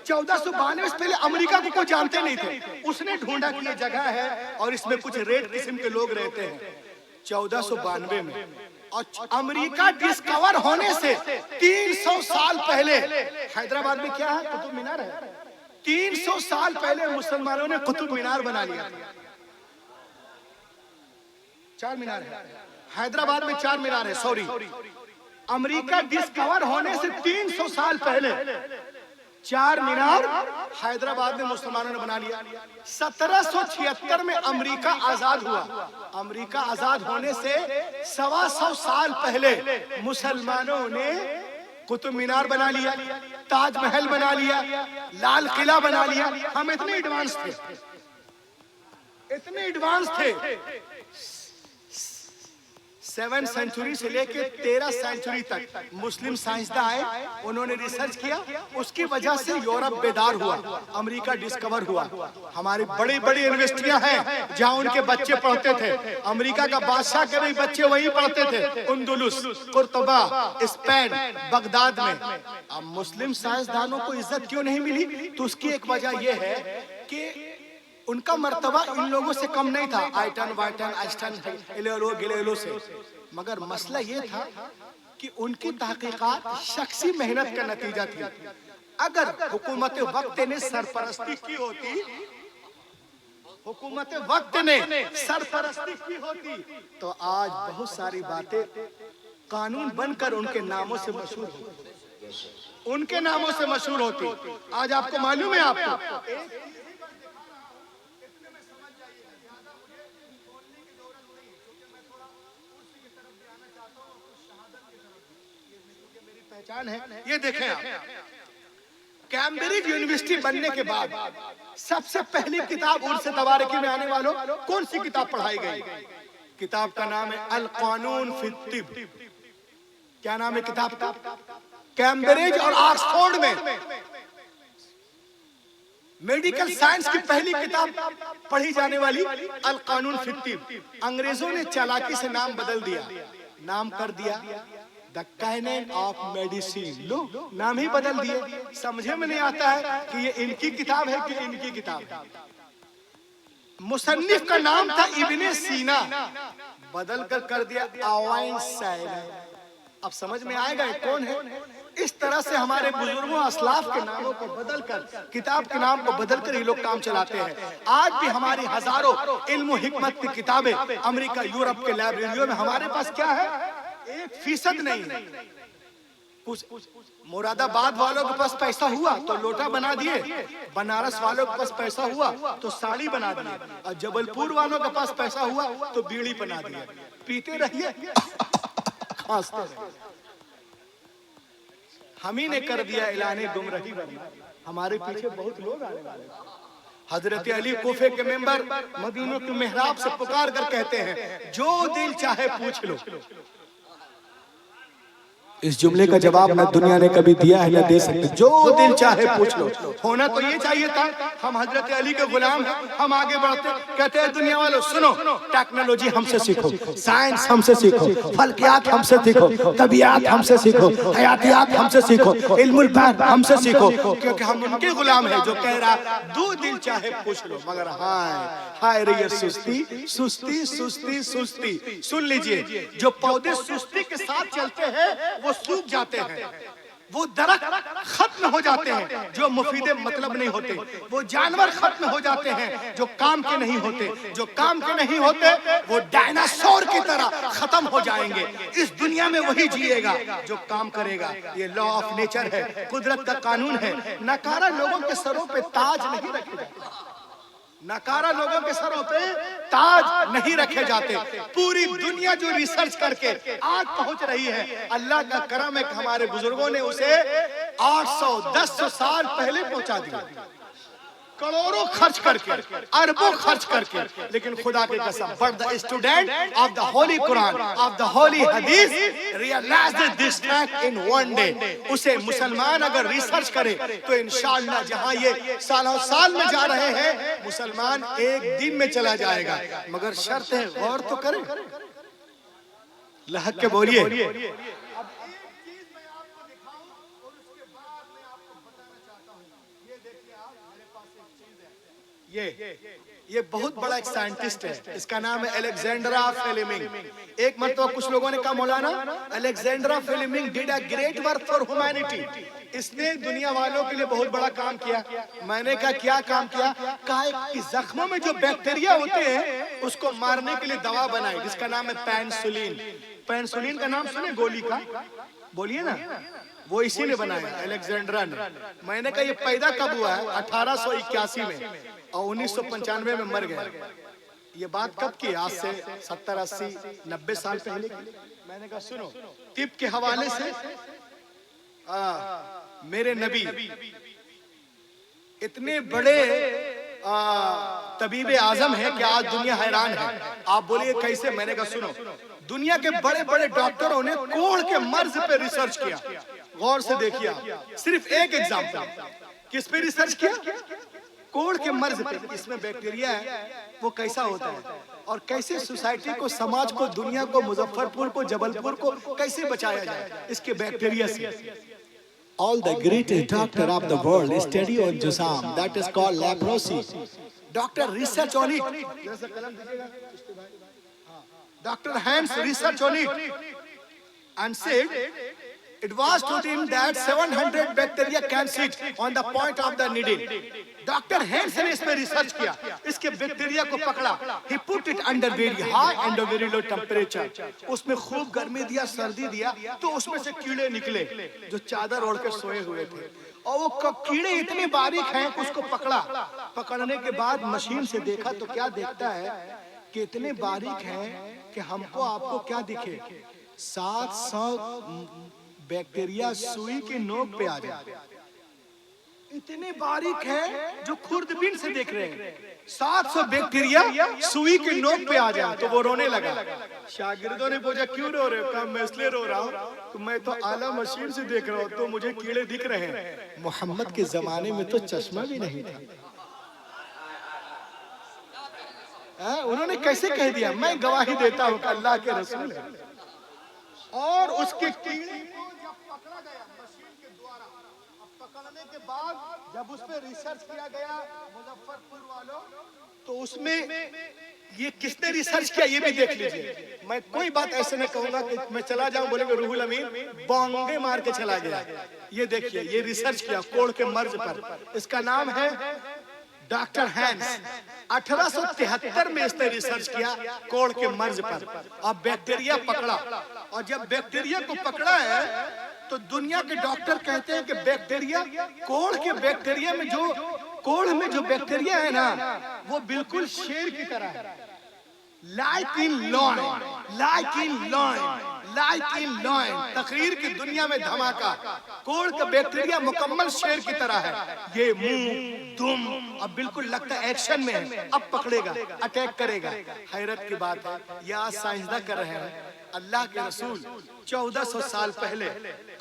1492 से पहले अमेरिका को कोई जानते नहीं थे। उसने ढूंढा कि ये जगह है और इसमें कुछ रेड किस्म के लोग रहते हैं। 1492 में। और अमेरिका डिस्कवर होने से 300 साल पहले हैदराबाद में क्या है? कुतुब मीनार है। 300 साल पहले मुसलमानों ने कुतुब मीनार बना लिया। 4 मीनार है हैदराबाद में, 4 मीनार है। सॉरी, अमेरिका डिस्कवर होने से 300 साल पहले 4 मीनार हैदराबाद में मुसलमानों ने बना लिया। 1776 में अमेरिका आजाद हुआ। अमेरिका आजाद होने से 125 साल पहले मुसलमानों ने कुतुब मीनार बना लिया, ताजमहल बना लिया, लाल किला बना लिया। हम इतने एडवांस थे, इतने एडवांस थे। 7वीं सेंचुरी से लेके 13वीं सेंचुरी तक मुस्लिम साइंसदान आए, उन्होंने रिसर्च किया। उसकी वजह से यूरोप बेदार हुआ, अमेरिका डिस्कवर हुआ। हमारी बड़ी बड़ी यूनिवर्सिटियां हैं जहां उनके बच्चे पढ़ते थे। अमेरिका का बादशाह के भी बच्चे वहीं पढ़ते थे, उंदुलुस, कुर्तुबा, स्पेन, बगदाद में। अब मुस्लिम साइंसदानों को इज्जत क्यों नहीं मिली? तो उसकी एक वजह यह है कि उनका मर्तबा इन लोगों से कम नहीं था, आइटन वाइटन आइंस्टाइन गैलीलियो से। मगर मसला ये था कि उनकी तहकीकात शख्सी मेहनत का नतीजा थी। अगर हुकूमत वक्त ने सरपरस्ती की होती, हुकूमत वक्त ने सरपरस्ती की होती तो आज बहुत सारी बातें कानून बनकर उनके नामों से मशहूर होती, उनके नामों से मशहूर होती। आज आपको मालूम है, आपको पहचान है। ये देखें आप, कैम्ब्रिज यूनिवर्सिटी बनने के बाद सबसे पहली किताब उर्स तवारिकी में आने वालों कौन सी किताब पढ़ाई गई? किताब का नाम है अल कानून फी तिब। क्या नाम है किताब का? कैम्ब्रिज और ऑक्सफोर्ड में मेडिकल साइंस की पहली किताब पढ़ी जाने वाली अल कानून फी तिब। अंग्रेजों ने चालाकी से नाम बदल दिया, नाम कर दिया द कैनन ऑफ मेडिसिन। लो, नाम ही बदल दिए। समझे में नहीं आता है कि ये इनकी किताब है कि इनकी किताब है। मुसन्निफ का नाम था इब्ने सीना, बदल कर दिया आवाइंस्टाइन। अब समझ में आएगा कौन है? इस तरह से हमारे बुजुर्गों असलाफ के नामों को बदलकर, किताब के नाम को बदलकर ये लोग काम चलाते हैं। आज भी हमारी हजारों इल्म हिकमत की किताबें अमेरिका, यूरोप के लाइब्रेरियों में हमारे पास क्या है? 1% नहीं है। कुछ मुरादाबाद वालों के पास पैसा हुआ तो लोटा बना दिए, बनारस वालों के पास पैसा हुआ तो साड़ी बना दिए, और जबलपुर वालों के पास पैसा हुआ तो बीड़ी बना दिए। पीते रहिए, खांसते रहिए। हम ही ने कर दिया ऐलाने गुमराही बनना। हमारे पीछे बहुत लोग आने वाले हैं। हजरत अली कोफे के मेंबर मदीनों के मेहराब से पुकार कर कहते हैं, जो दिल चाहे पूछ लो। इस जुमले का जवाब न दुनिया ने कभी दिया है न दे सकते। जो दिल चाहे पूछ लो। होना तो ये चाहिए था, हम हजरत अली के गुलाम हैं, हम आगे बढ़ते। कहते हैं दुनिया वालों सुनो, टेक्नोलॉजी हमसे सीखो, साइंस हमसे सीखो, फल्कियात हमसे सीखो, तबियात हमसे सीखो, हयातियात हमसे सीखो, इल्मुल बैन हमसे सीखो, क्योंकि हम उनके गुलाम हैं जो कह रहा दो दिल चाहे पूछ लो। मगर हाय रे ये सुस्ती सुस्ती सुस्ती सुस्ती। सुन लीजिए, जो पौधे सुस्ती के साथ चलते हैं वो सूख जाते हैं, वो दरख्त खत्म हो जाते हैं जो मुफीदे मतलब नहीं होते, वो जानवर खत्म हो जाते हैं जो काम के नहीं होते, जो काम के नहीं होते वो डायनासोर की तरह खत्म हो जाएंगे। इस दुनिया में वही जिएगा जो काम करेगा। ये लॉ ऑफ नेचर है, कुदरत का कानून है। नकारा लोगों के सरों पे ताज नहीं रखेगा, नकारा लोगों के सरों पे ताज नहीं रखे जाते। पूरी दुनिया जो रिसर्च करके आज पहुंच रही है, अल्लाह का करम है कि हमारे बुजुर्गों ने उसे 800-1000 साल पहले पहुंचा दिया, करोड़ों खर्च करके, अरबों खर्च करके। लेकिन खुदा की कसम, but the student of the holy Quran, of the holy hadith realised this fact in one day. उसे मुसलमान अगर रिसर्च करे तो इंशाअल्लाह जहां ये सालों साल में जा रहे हैं, मुसलमान एक दिन में चला जाएगा। मगर शर्त है, गौर तो करे, लहक के बोलिए। ये बहुत बड़ा एक साइंटिस्ट है, इसका नाम है अलेक्जेंड्रा फ्लेमिंग। एक मरतबा कुछ लोगों ने कहा, मौलाना Alexandra Fleming did a great work for humanity, इसने दुनिया वालों के लिए बहुत बड़ा काम किया। मैंने कहा क्या काम किया? कहा कि जख्मों में जो बैक्टीरिया होते हैं उसको मारने के लिए दवा बनाई, जिसका नाम है पेनिसिलिन। पेनिसिलिन का नाम सुने, गोली का, बोलिए ना, वो इसी ने बनाया, अलेक्जेंड्रा ने। मैंने कहा ये पैदा कब हुआ है? 1881 में, और 1995 में मर गया। ये बात कब की? आज से 70, 80, 90 साल पहले की। मैंने कहा सुनो, तिब के हवाले से मेरे नबी इतने बड़े तबीब आजम है कि आज दुनिया हैरान है। आप बोलिए कैसे? मैंने कहा सुनो, दुनिया के बड़े बड़े डॉक्टरों ने कोढ़ के मर्ज पे रिसर्च किया। गौर से देखिए आप, सिर्फ एक एग्जांपल, किस पे रिसर्च किया? कोढ़ के मर्ज पे। इसमें बैक्टीरिया है, वो कैसा होता है और कैसे सोसाइटी को, समाज को, दुनिया को, मुजफ्फरपुर को, जबलपुर को कैसे बचाया जाए इसके बैक्टीरिया से। All the greatest doctor of the world study on Jusam, that is called leprosy. Doctor research on it. Dr. Hans research on it and said it was to him that 700 bacteria can sit on the point of the needle. Dr. Hans ने इस पे रिसर्च किया, इसके बैक्टीरिया को पकड़ा। He put it under very high and a very low temperature. उसमें खूब गर्मी दिया, सर्दी दिया, तो उसमें से कीड़े निकले जो चादर ओढ़ के सोए हुए थे। और वो कीड़े इतने बारीक हैं, उसको पकड़ा। पकड़ने के बाद मशीन से देखा तो क्या देखता है कि इतने बारीक हैं कि हमको आपको क्या दिखे, 700 बैक्टीरिया सुई की नोक पे आ जाए। इतने बारीक है जो खुर्दबीन से देख रहे हैं, 700 बैक्टीरिया सुई की नोक पे आ जाए। तो वो रोने लगा। शागिर्दों ने पूछा क्यों रो रहे हो? कहा मैं इसलिए रो रहा हूँ तो मैं तो आला मशीन से देख रहा हूँ, तो मुझे कीड़े दिख रहे हैं। मोहम्मद के जमाने में तो चश्मा भी नहीं था। उन्होंने कैसे कह दिया? मैं गवाही देता हूँ कि अल्लाह के रसूल है। और उसके कीड़े को जब पकड़ा गया मशीन के द्वारा, पकड़ने के बाद जब उस पर रिसर्च किया गया मुजफ्फरपुर वालों, तो उसमें ये किसने रिसर्च किया ये भी देख लीजिए। मैं कोई बात ऐसे नहीं कहूंगा कि मैं चला जाऊं बोलेंगे रूहुल अमीन बोंगे मार के चला गया। ये देखिए, ये रिसर्च किया कोढ़ के मर्ज पर। इसका नाम है डॉक्टर हैंस। 1873 में इसने रिसर्च किया कोढ़ के मर्ज पर, और बैक्टीरिया पकड़ा। और जब बैक्टीरिया को पकड़ा है तो दुनिया के डॉक्टर कहते हैं कि बैक्टीरिया, कोढ़ के बैक्टीरिया में जो, कोढ़ में जो बैक्टीरिया है ना, वो बिल्कुल शेर की तरह है। Like in lion, like in lion, like in lion. तकरीर की दुनिया में धमाका। कोढ़ का बैक्टीरिया मुकम्मल शेर की तरह है। ये मुंह, दुम, अब बिल्कुल लगता है एक्शन में है, अब पकड़ेगा, अटैक करेगा। हैरत की बात है, यह आज साइंसदान कर रहे हैं। अल्लाह के रसूल 1400 साल पहले,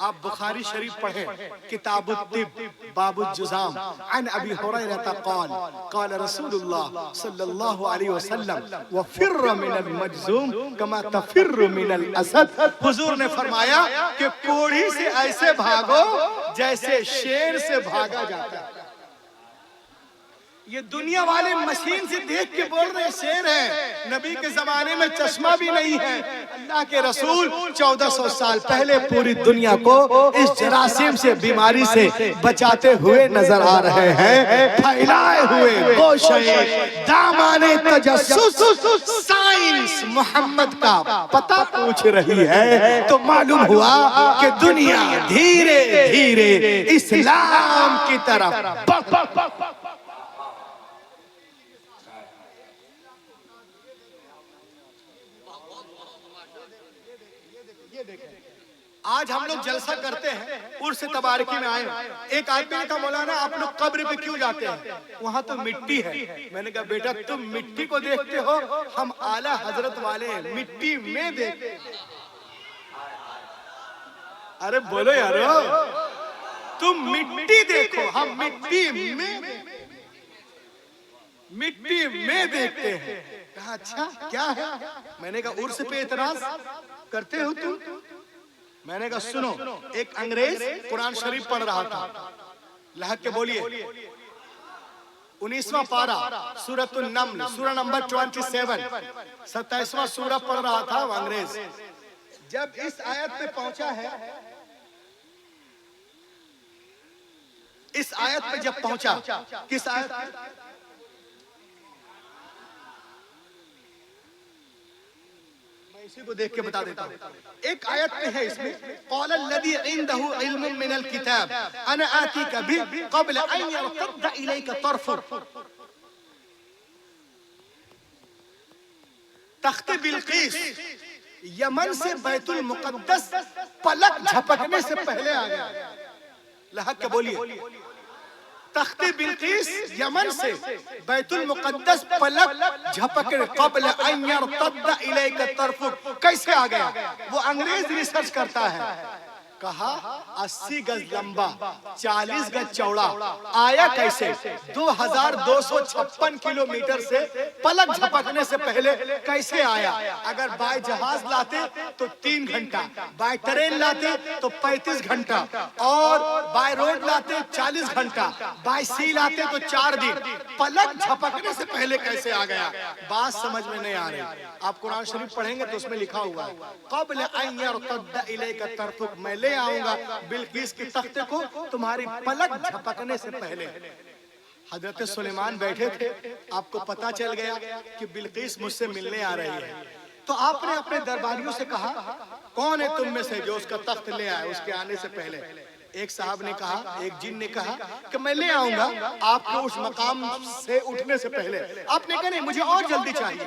आप बुखारी शरीफ पढ़ें, किताबुत तिब बाबुल जुज़ाम, अन अबी हुरैरा क़ाल क़ाल रसूलुल्लाह सल्लल्लाहु अलैहि वसल्लम व फिर्र मिनल मजज़ूम कमा तफिर्रु मिनल असद। हुजूर ने फरमाया कि कोढ़ी से ऐसे भागो जैसे शेर से भागा जाता है। ये दुनिया वाले मशीन से देख के बोल रहे शेर है। नबी के जमाने में चश्मा भी नहीं है। अल्लाह के रसूल 1400 साल पहले पूरी दुनिया को इस जरासीम से, बीमारी से बचाते हुए नजर आ रहे हैं। फैलाए हुए गोशे दामाने तजस्सुस साइंस मोहम्मद का पता पूछ रही है। तो मालूम हुआ कि दुनिया धीरे धीरे इस्लाम की तरफ आज हम लोग जलसा करते हैं, उर्स तबारकी में आए। एक आदमी ने कहा मौलाना आप लोग कब्र पे क्यों जाते हैं? वहां तो मिट्टी है। मैंने कहा बेटा तुम मिट्टी को देखते हो, हम आला हजरत वाले हैं, मिट्टी में देखते हैं। अरे बोलो यार, तुम मिट्टी देखो, हम मिट्टी में देखते हैं। कहा अच्छा क्या है? मैंने कहा उर्स पे इतराज करते हो तुम? मैंने कहा सुनो, एक अंग्रेज कुरान शरीफ पढ़ रहा था, लहक के बोलिए, 19वां पारा सूरतुन नम्ल, सूरा नंबर 27, 27वां सूरा पढ़ रहा था वो अंग्रेज। जब इस आयत पे पहुंचा है, इस आयत पे जब पहुंचा, किस आयत पे? इसी को देख के बता देता हूँ। एक आयत पे है इसमें, क़ाल लज़ी इंदहु इल्मुम मिनल किताब अना आतीका बिही क़ब्ल अन यरतद्द इलैका तर्फुक। तख्ते बिल्कीस यमन से बैतुल मुक़द्दस पलक झपकने से पहले आ गया। लहक के बोलिए, तख्ते बिल्कीस यमन से बैतुल मुक़द्दस पलक झपकने क़ब्ल अन यरतद्द इलैका तर्फुक कैसे आ गया? वो अंग्रेज रिसर्च करता है। कहा 80 गज लंबा, 40 गज चौड़ा, आया कैसे? 2256 किलोमीटर से पलक झपकने से पहले कैसे आया? अगर बाय जहाज लाते तो 3 घंटा, बाय ट्रेन लाते तो 35 घंटा, और बाय रोड लाते 40 घंटा, बाय सी लाते तो 4 दिन। पलक झपकने से पहले कैसे आ गया? बात समझ में नहीं आ रही। आप कुरान शरीफ पढ़ेंगे तो उसमें लिखा हुआ है क़ब्ल अन यरतद्द इलैका तर्फुक, मैं ले आऊंगा बिल्कीस की तख्ते को तुम्हारी पलक झपकने से पहले। हजरत सुलेमान बैठे थे, आपको पता चल गया कि बिल्कीस मुझसे मिलने आ रही है, तो आपने अपने दरबारियों से कहा कौन है तुम में से जो उसका तख्त ले आए उसके आने से पहले? एक साहब ने कहा, एक जिन ने कहा कि मैं ले आऊंगा आपको उस मकाम से उठने से पहले। आपने कहा नहीं मुझे और जल्दी चाहिए।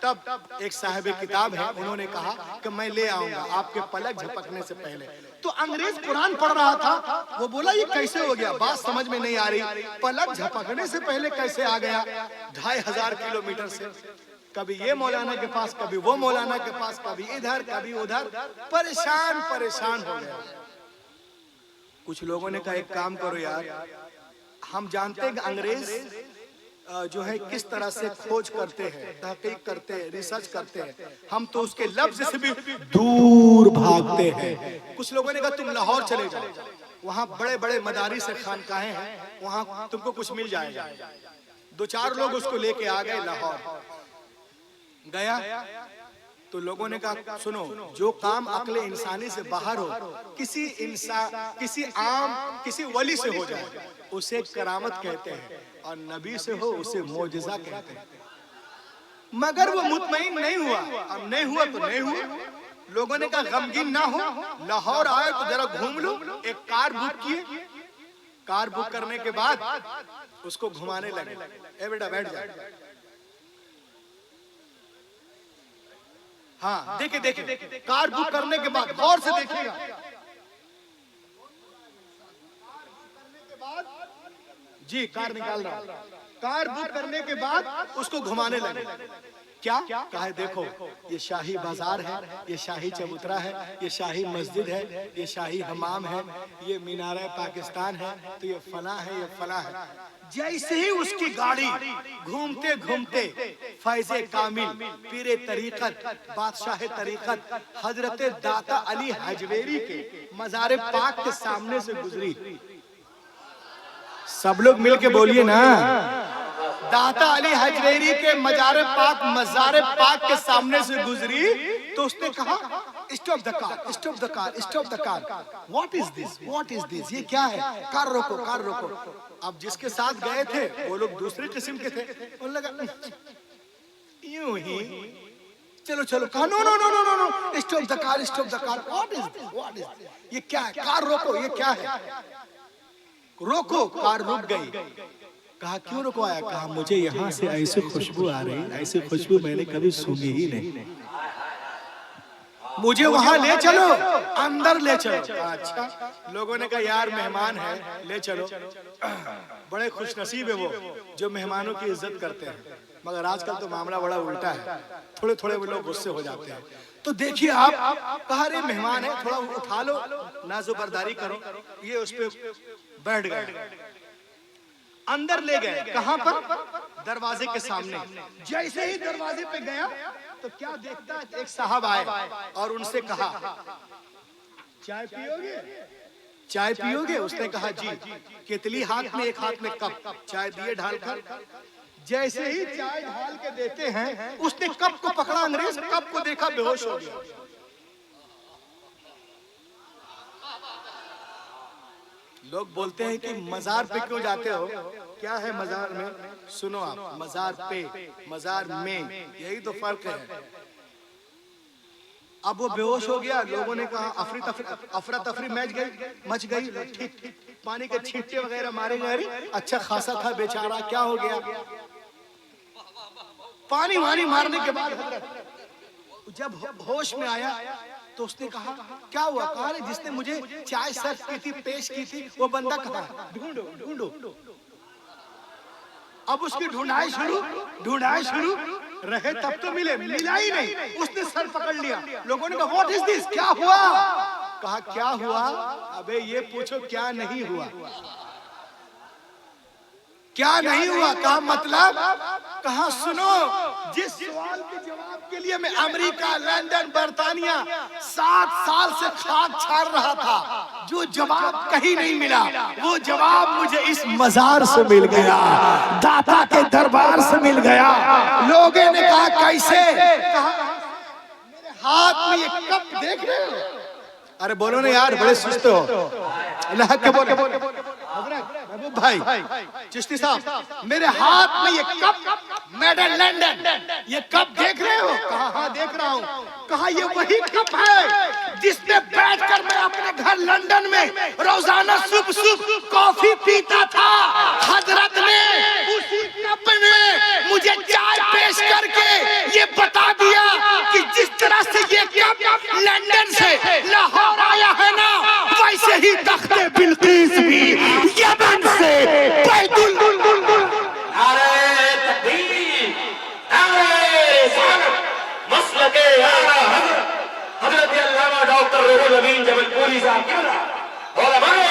तब एक साहिब किताब है, उन्होंने कहा कि मैं ले आऊंगा आपके पलक झपकने से पहले। तो अंग्रेज कुरान पढ़ रहा था, वो बोला ये कैसे हो गया? बात समझ में नहीं आ रही, पलक झपकने से पहले कैसे आ गया? 2500 किलोमीटर से, कभी ये मौलाना के पास, कभी वो मौलाना के पास, कभी इधर कभी उधर, परेशान हो गया। कुछ लोगों ने कहा एक काम करो यार, हम जानते हैं कि अंग्रेज जो है किस तरह से खोज करते हैं, तहकीक करते हैं, रिसर्च करते हैं, हम तो उसके लफ्ज से भी दूर भागते हैं। कुछ लोगों ने कहा तुम लाहौर चले जाओ, वहाँ बड़े बड़े मदारिस से खानकाहें हैं, वहाँ तुमको कुछ मिल जाएगा। 2-4 लोग उसको लेके आ गए लाहौर। गया तो लोगों ने कहा सुनो, जो काम अक्ल इंसानी से बाहर हो, किसी इंसान, किसी वली से हो जाए उसे करामत कहते हैं, और नबी से हो उसे मोजज़ा कहते हैं। मगर वो मुतमईन नहीं हुआ। अब नहीं हुआ तो नहीं हुआ। लोगों ने कहा गमगीन ना हो, लाहौर आए तो जरा घूम लो। एक कार बुक किए, कार बुक करने के बाद उसको घुमाने लगे। ए बेटा बैठ जा। हाँ देखे कार बुक करने के बाद गौर से देखिएगा, जी कार निकाल रहा। कार बुक करने के बाद उसको घुमाने लगे। क्या कहा? देखो ये शाही बाजार है, ये शाही चबूतरा है, ये शाही मस्जिद है, ये शाही हमाम है, ये मीनार पाकिस्तान है, तो ये फला है, ये फला है। जैसे ही उसकी गाड़ी घूमते घूमते फैज़े कामिल, पीरे तरीकत, बादशाह तरीकत हजरत दाता अली हजवेरी के मज़ार पाक के सामने से गुजरी। सब लोग मिलके बोलिए ना, दाता अली हजवेरी के मज़ार पाक के सामने से गुजरी, तो उसने कहा stop the car, stop the car, stop the car. What is this, what is this, ये क्या है? कार रोको, कार रोको। अब जिसके साथ गए थे वो लोग दूसरे किस्म के थे, उन्हें लगा यूं ही चलो चलो। कहा no no no no no no, stop the car, stop the car. What is this, what is this, ये क्या है? कार रोको, ये क्या है? रोको। कार रुक गई। कहा क्यों रुकवाया? कहा मुझे यहाँ से ऐसी खुशबू आ रही, ऐसी खुशबू मैंने कभी सूंघी ही नहीं। मुझे वहां ले चलो, अंदर ले चलो। अच्छा, लोगों ने कहा यार मेहमान है, ले चलो। बड़े खुशनसीब है वो जो मेहमानों की इज्जत करते हैं, मगर आजकल तो मामला बड़ा उल्टा है, थोड़े थोड़े वो लोग गुस्से हो जाते हैं। तो देखिए आप, कहा रे मेहमान है, थोड़ा उठा लो, नाजुबरदारी करो। ये उस पे बैठ गए, अंदर ले गए। कहां पर? दरवाजे के सामने। जैसे ही दरवाजे पे गया तो क्या देखता है, एक साहब आए और उनसे कहा चाय पियोगे? चाय पियोगे? उसने कहा जी। केतली हाथ में, एक हाथ में कप, चाय दिए ढाल कर। जैसे ही चाय ढाल के देते हैं, उसने कप को पकड़ा, अंग्रेज कप को देखा, बेहोश हो गया। लोग बोलते हैं कि मजार पे क्यों जाते हो? क्या है मजार में? सुनो आप, मजार पे, मजार में, यही तो फर्क है। अब वो बेहोश हो गया, लोगों ने कहा अफरा तफरी मच गई, ठीक पानी के छींटे वगैरह मारे गए। अच्छा खासा था बेचारा, क्या हो गया? पानी वानी मारने के बाद जब होश में आया तो उसने कहा क्या हुआ? कहा जिसने मुझे चाय सर्व की थी, पेश की थी, वो बंदा कहाँ? ढूंढो ढूंढो। अब उसकी ढूंढाई शुरू रहे तब तो मिला ही नहीं। उसने सर पकड़ लिया। लोगों ने कहा व्हाट इज दिस, क्या हुआ? कहा क्या हुआ? अबे ये पूछो क्या नहीं हुआ। क्या नहीं हुआ? कहा मतलब? कहा सुनो, जिस सवाल के जवाब के लिए मैं अमेरिका, लंदन, बर्तानिया 7 साल से खाक छाड़ रहा था, जो जवाब कहीं नहीं मिला, वो जवाब मुझे इस मजार से मिल गया, दाता के दरबार से मिल गया। लोगों ने कहा कैसे? कहा मेरे हाथ में ये कप देख रहे हो? अरे बोलो ना यार, बड़े सुस्त हो। अल्लाह के बोलो महबूब भाई, चिश्ती साहब, मेरे हाथ में ये कप मेड इन लंदन, ये कप देख रहे हो? कहा हाँ देख रहा हूँ। कहा ये वही कप है जिसमें बैठकर मैं अपने घर लंदन में रोजाना सुबह कॉफी पीता था। हजरत ने उसी कप में मुझे चाय पेश करके ये बता दिया कि जिस तरह से ये कप लंदन से लाहौर आया है ना, वैसे ही तख्ते बिल्किस भी यमन से बैतुल। नारे तकबीर, नारे रिसालत, मसलके आला हज़रत अल्लामा डॉक्टर रुहुल अमीन जबलपुरी साहब किबला और हमारे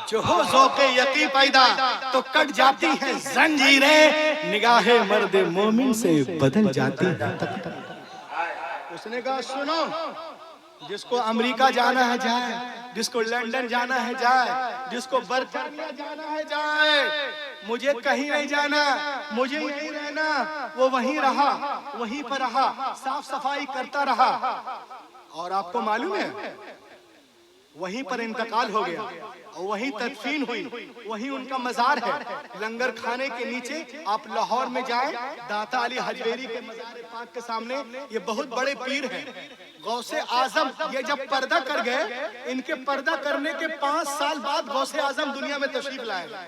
जो हो ज़ौक़े यक़ीन पैदा तो कट जाती है जंजीरें, निगाहे मर्द मोमिन से बदल जाती है। उसने कहा सुनो, जिसको अमेरिका जाना है जाए, जिसको लंदन जाना है जाए, जिसको बर्तानिया जाना है जाए, मुझे कहीं नहीं जाना, मुझे यहीं रहना। वो वहीं रहा, वहीं पर रहा, साफ सफाई करता रहा। और आपको मालूम है वहीं पर इंतकाल हो गया और वहीं तदफीन हुई, वहीं उनका मजार है। लंगर खाने के नीचे आप लाहौर में जाएं, दाता अली हजवेरी के मजार पाक के सामने, ये बहुत बड़े पीर हैं, गौसे आजम। ये जब पर्दा कर गए, इनके पर्दा करने के 5 साल बाद गौसे आजम दुनिया में तशरीफ लाए।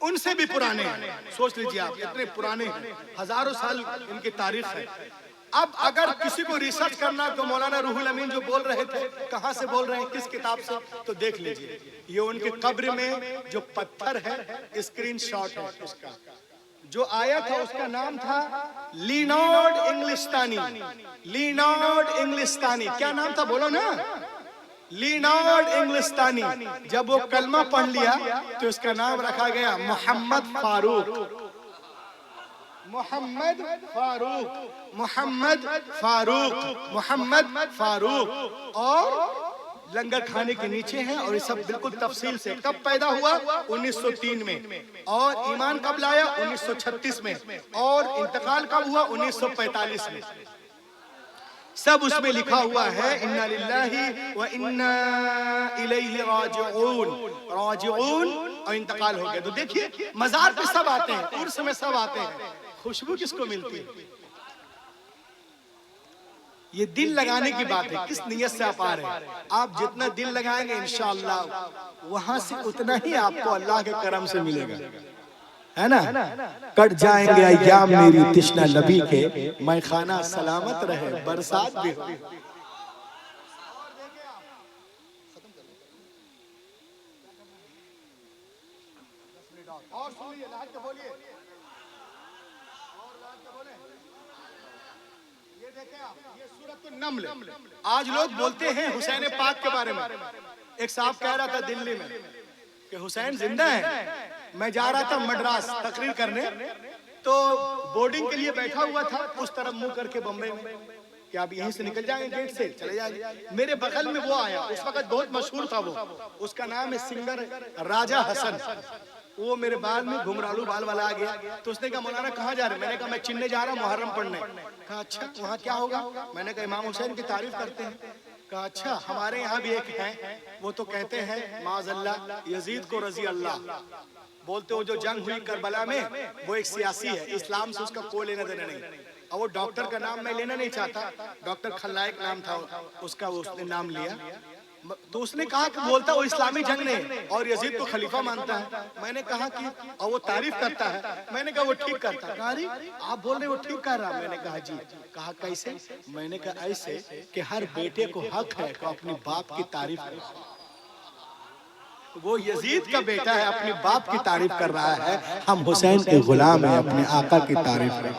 उनसे भी पुराने हैं, सोच लीजिए आप, इतने पुराने हैं, हजारों साल इनकी तारीख है। अब अगर किसी को रिसर्च करना तो मौलाना रूहुल अमीन जो बोल रहे थे, कहां से बोल रहे हैं, किस किताब से, तो देख लीजिए। ये उनके कब्र में जो पत्थर है, स्क्रीनशॉट है उसका। जो आया था उसका नाम था लियोनार्ड इंग्लिस्तानी। लियोनार्ड इंग्लिस्तानी, क्या नाम था बोलो ना? लियोनार्ड इंग्लिस्तानी। जब वो कलमा पढ़ लिया तो उसका नाम रखा गया मोहम्मद फारूक। मोहम्मद फारूक, मोहम्मद फारूक, मोहम्मद फारूक। और लंगर खाने के नीचे है और ये सब बिल्कुल तफसील से। कब पैदा हुआ? 1903 में। और ईमान कब लाया? 1936 में। और इंतकाल कब हुआ? 1945 में। सब उसमें लिखा हुआ है, इन्ना लिल्लाहि व इन्ना इलैहि राजिऊन, राजिऊन। और इंतकाल हो गया। तो देखिए मजार पे सब आते हैं, उर्स में सब आते हैं, खुशबू किसको मिलती है? ये दिल लगाने की बात है, किस नियत से आप आ रहे हैं। आप जितना दिल लगाएंगे इंशाअल्लाह वहां से उतना ही आपको अल्लाह के करम से मिलेगा। है ना, कट जाएंगे अय्याम मेरी तिश्ना नबी के, मैं खाना सलामत रहे बरसात भी हो। और सुनिए, लाल के बोलिए, ये देखें आप, ये सूरत नम्ल। आज लोग बोलते हैं हुसैन पाक के बारे में। एक साहब कह रहा था दिल्ली में कि हुसैन जिंदा है। मैं जा रहा था मद्रास तकरीर करने, तो बोर्डिंग के लिए बैठा हुआ था, उस तरफ मुंह करके बम्बई में कि आप यहीं से निकल जाएंगे, गेट से चले जाएंगे। मेरे बगल में वो आया, उस वक्त बहुत मशहूर था वो, उसका नाम है सिंगर राजा हसन। वो मेरे बाल में घुंघरालू बाल वाला आ गया, तो उसने कहा मौलाना कहाँ जा रहे? मैंने कहा मैं चिन्ने जा रहा हूँ मुहर्रम पढ़ने। कहा अच्छा, वहाँ क्या होगा? मैंने कहा इमाम हुसैन की तारीफ करते हैं। कहा अच्छा, हमारे यहाँ भी एक है, वो तो कहते हैं माज़अल्लाह यजीद को रजी अल्लाह, बोलते हो जो जंग हुई करबला में, वो एक सियासी है, इस्लाम से उसका कोई लेना देना नहीं। और वो डॉक्टर का नाम मैं लेना नहीं चाहता, डॉक्टर खल्लाइक नाम था उसका, उसने नाम लिया। तो उसने कहा कि बोलता वो इस्लामी जंग नहीं और यजीद को खलीफा मानता है। मैंने कहा कि और वो तारीफ करता है। मैंने कहा वो ठीक करता है। कहा अरे आप बोल रहे वो ठीक कर रहा? मैंने कहा जी। कहा कैसे? मैंने कहा ऐसे कि हर बेटे को हक है कि अपने बाप की तारीफ करे। वो यजीद का बेटा है, अपने बाप की तारीफ कर रहा है, हम हुसैन के गुलाम हैं, अपने आका की तारीफ करें।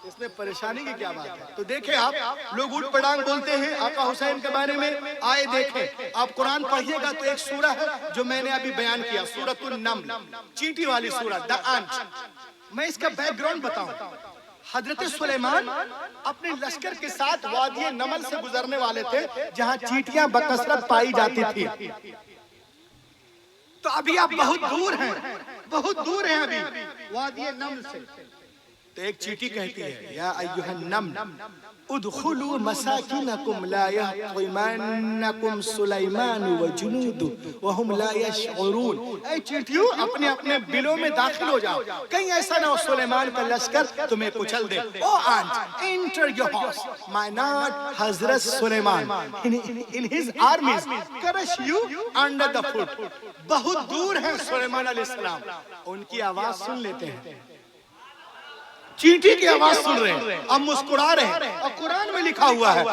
इसमें परेशानी की क्या बात है? तो देखें आप, लोग उठ पटांग बोलते हैं आका हुसैन के बारे में। आए देखें, आप कुरान पढ़िएगा तो एक सूरा है जो मैंने अभी बयान किया, सूरतुन नम्ल, चींटी वाली सूरा, द अंट। मैं इसका बैकग्राउंड बताऊं। हजरत सुलेमान अपने लश्कर के साथ वादी नमल से गुजरने वाले थे, जहां चींटियां बकसरत पाई जाती थी। तो अभी आप बहुत दूर हैं, बहुत दूर हैं अभी वादी नमल से। तो एक चींटी कहती है या अय्युहन नम्ल उदखुलू मसाकिनकुम ला यहतिमन्नकुम सुलैमान व जुनूदु व हुम ला यशऊरून। ऐ चींटियों, अपने अपने बिलों में दाखिल हो जाओ, कहीं ऐसा ना हो सुलेमान का लश्कर तुम्हें कुचल दे। O ant, enter your house, my lord हजरत Sulaiman in his armies crush you under the foot. बहुत दूर है सुलेमान अलैहिस्सलाम, उनकी आवाज सुन लेते हैं। चींटी की आवाज सुन रहे हैं, अब मुस्कुरा रहे हैं। और कुरान में लिखा हुआ है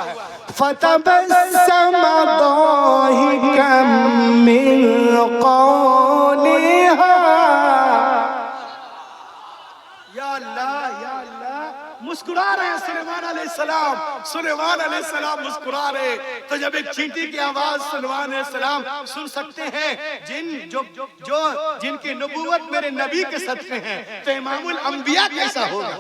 फतबस्सम दाहिकम मिन कौलिहा। या अल्लाह, या अल्लाह, मुस्कुरा रहे हैं सुलेमान अलैहिस्सलाम। सुलेमान अलैहिस्सलाम मुस्कुरा रहे। तो जब एक चींटी की आवाज सुलेमान अलैहिस्सलाम सुन सकते हैं, जिनकी नबूवत मेरे नबी के सदक़े हैं, तो इमामुल अंबिया कैसा होगा?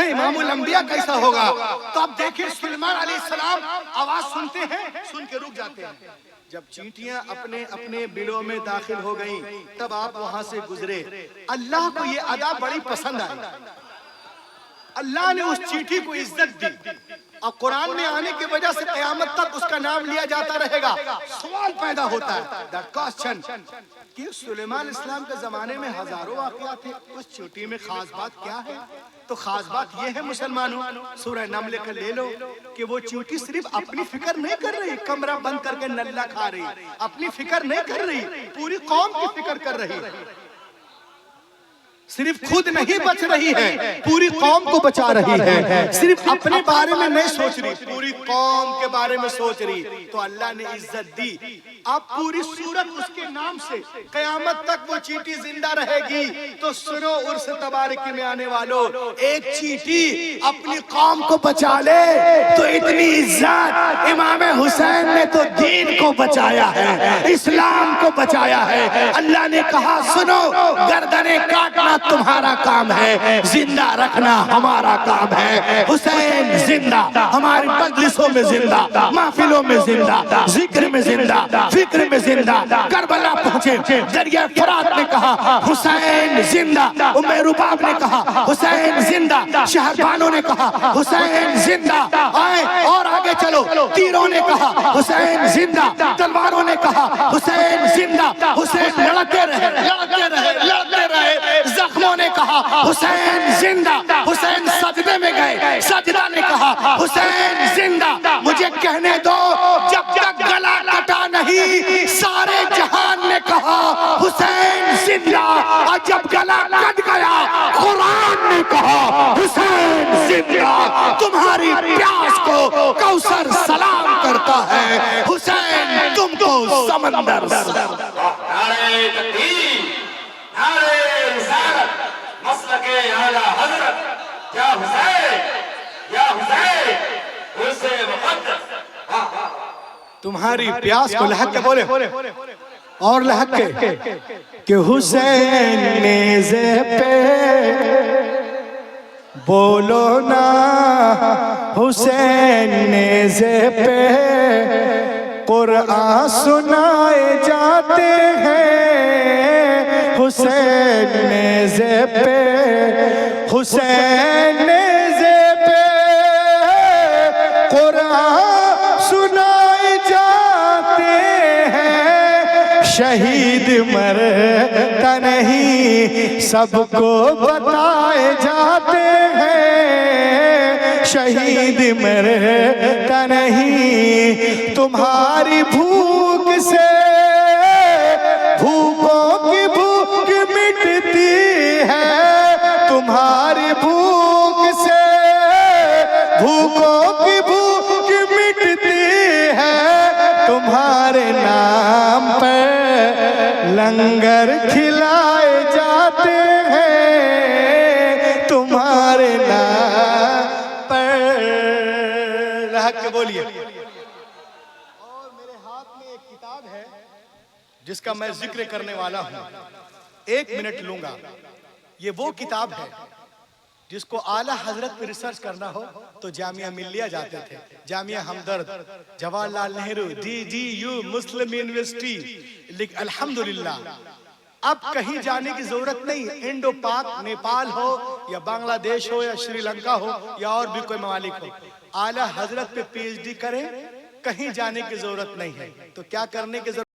इमामुल अंबिया कैसा होगा? तो अब देखिए सुलेमान अलैहिस्सलाम आवाज सुनते हैं, सुन के रुक जाते हैं। जब चींटियां अपने अपने बिलों में दाखिल हो गईं, तब आप वहां से गुजरे। अल्लाह को ये अदा बड़ी पसंद आई। अल्लाह ने उस चींटी को इज्जत दी और कुरान में आने की वजह से क़यामत तक उसका नाम लिया जाता रहेगा। सवाल पैदा होता है, दैट क्वेश्चन, कि सुलेमान इस्लाम के जमाने में हजारों वाक़यात थे, उस चींटी में खास बात क्या है? तो खास बात यह है मुसलमानों, सूरह नम्ल का ले लो कि वो चींटी सिर्फ अपनी फिक्र नहीं कर रही, कमरा बंद करके नल्ला खा रही, अपनी फिक्र नहीं कर रही, पूरी कौम की फिक्र कर रही। सिर्फ खुद नहीं बच रही है, पूरी कौम को बचा रही है। सिर्फ अपने बारे में नहीं सोच रही, पूरी कौम के बारे में सोच रही। तो अल्लाह ने इज्जत दी। अब पूरी सूरत उसके नाम से कयामत तक वो चींटी जिंदा रहेगी। तो सुनो उर्स तबारकी में आने वालों, एक चींटी अपनी कौम को बचा ले तो इतनी इज्जत इमाम हुसैन ने तो दीन को बचाया है, इस्लाम को बचाया है। अल्लाह ने कहा सुनो, गर्दनें काटना तुम्हारा काम है, जिंदा रखना हमारा काम है। हुसैन जिंदा, हमारी मजलिसों में जिंदा, महफिलों में जिंदा, जिक्र में जिंदा, फिक्र में जिंदा। करबला पहुंचे, दरिया फरात ने कहा हुसैन जिंदा, उम्मे रुबाब ने कहा हुसैन जिंदा, शहरबानों ने कहा हुसैन जिंदा। आए और आगे चलो, तीरों ने कहा हुसैन जिंदा, तलवारों ने कहा हुसैन जिंदा। हुसैन लड़ते रहे, लड़ते रहे, लड़ते रहे। जख्मों ने कहा हुसैन जिंदा। हुसैन सजदे में गए, सजदा ने कहा हुसैन जिंदा। मुझे कहने दो, जब तक गला कटा नहीं नहीं, सारे जहान ने कहा हुसैन जिंदा, और जब गला कट गया कुरान ने कहा हुसैन जिंदा। तुम्हारी प्यास को कौसर सलाम करता है, हुसैन तुमको समंदर से। नारे तकबीर, नारे रिसालत, मसलके आला हजरत, या हुसैन, या हुसैन, उर्से मुक़द्दस। तुम्हारी प्यास को लहक के बोले और लहक के कि हुसैन नेज़े पे बोलो ना, हुसैन नेज़े पे कुरान सुनाए जाते हैं, हुसैन नेज़े पे, हुसैन नेज़े पे कुरान सुनाए जाते हैं। शहीद मरता नहीं सबको बताए जाते हैं, शहीद मरता नहीं। तुम्हारी भूख से भूखों की भूख मिटती है, तुम्हारी भूख से भूखों की भूख मिटती है। तुम्हारे नाम पर लंगर खिलाए जाते हैं, तुम्हारे नाम पर। लहक के बोलिए। और मेरे हाथ में एक किताब है जिसका मैं जिक्र करने वाला हूं, 1 मिनट लूंगा। ये वो किताब है जिसको आला हजरत पे रिसर्च करना हो तो जामिया मिल्लिया जाते थे, जामिया हमदर्द, जवाहरलाल नेहरू, DDU, मुस्लिम यूनिवर्सिटी। अल्हम्दुलिल्लाह अब कहीं जाने की जरूरत नहीं। इंडो पाक, नेपाल हो या बांग्लादेश हो या श्रीलंका हो या और भी कोई ममालिक हो, आला हजरत पे PhD करें, कहीं जाने की जरूरत नहीं है। तो क्या करने की जरूरत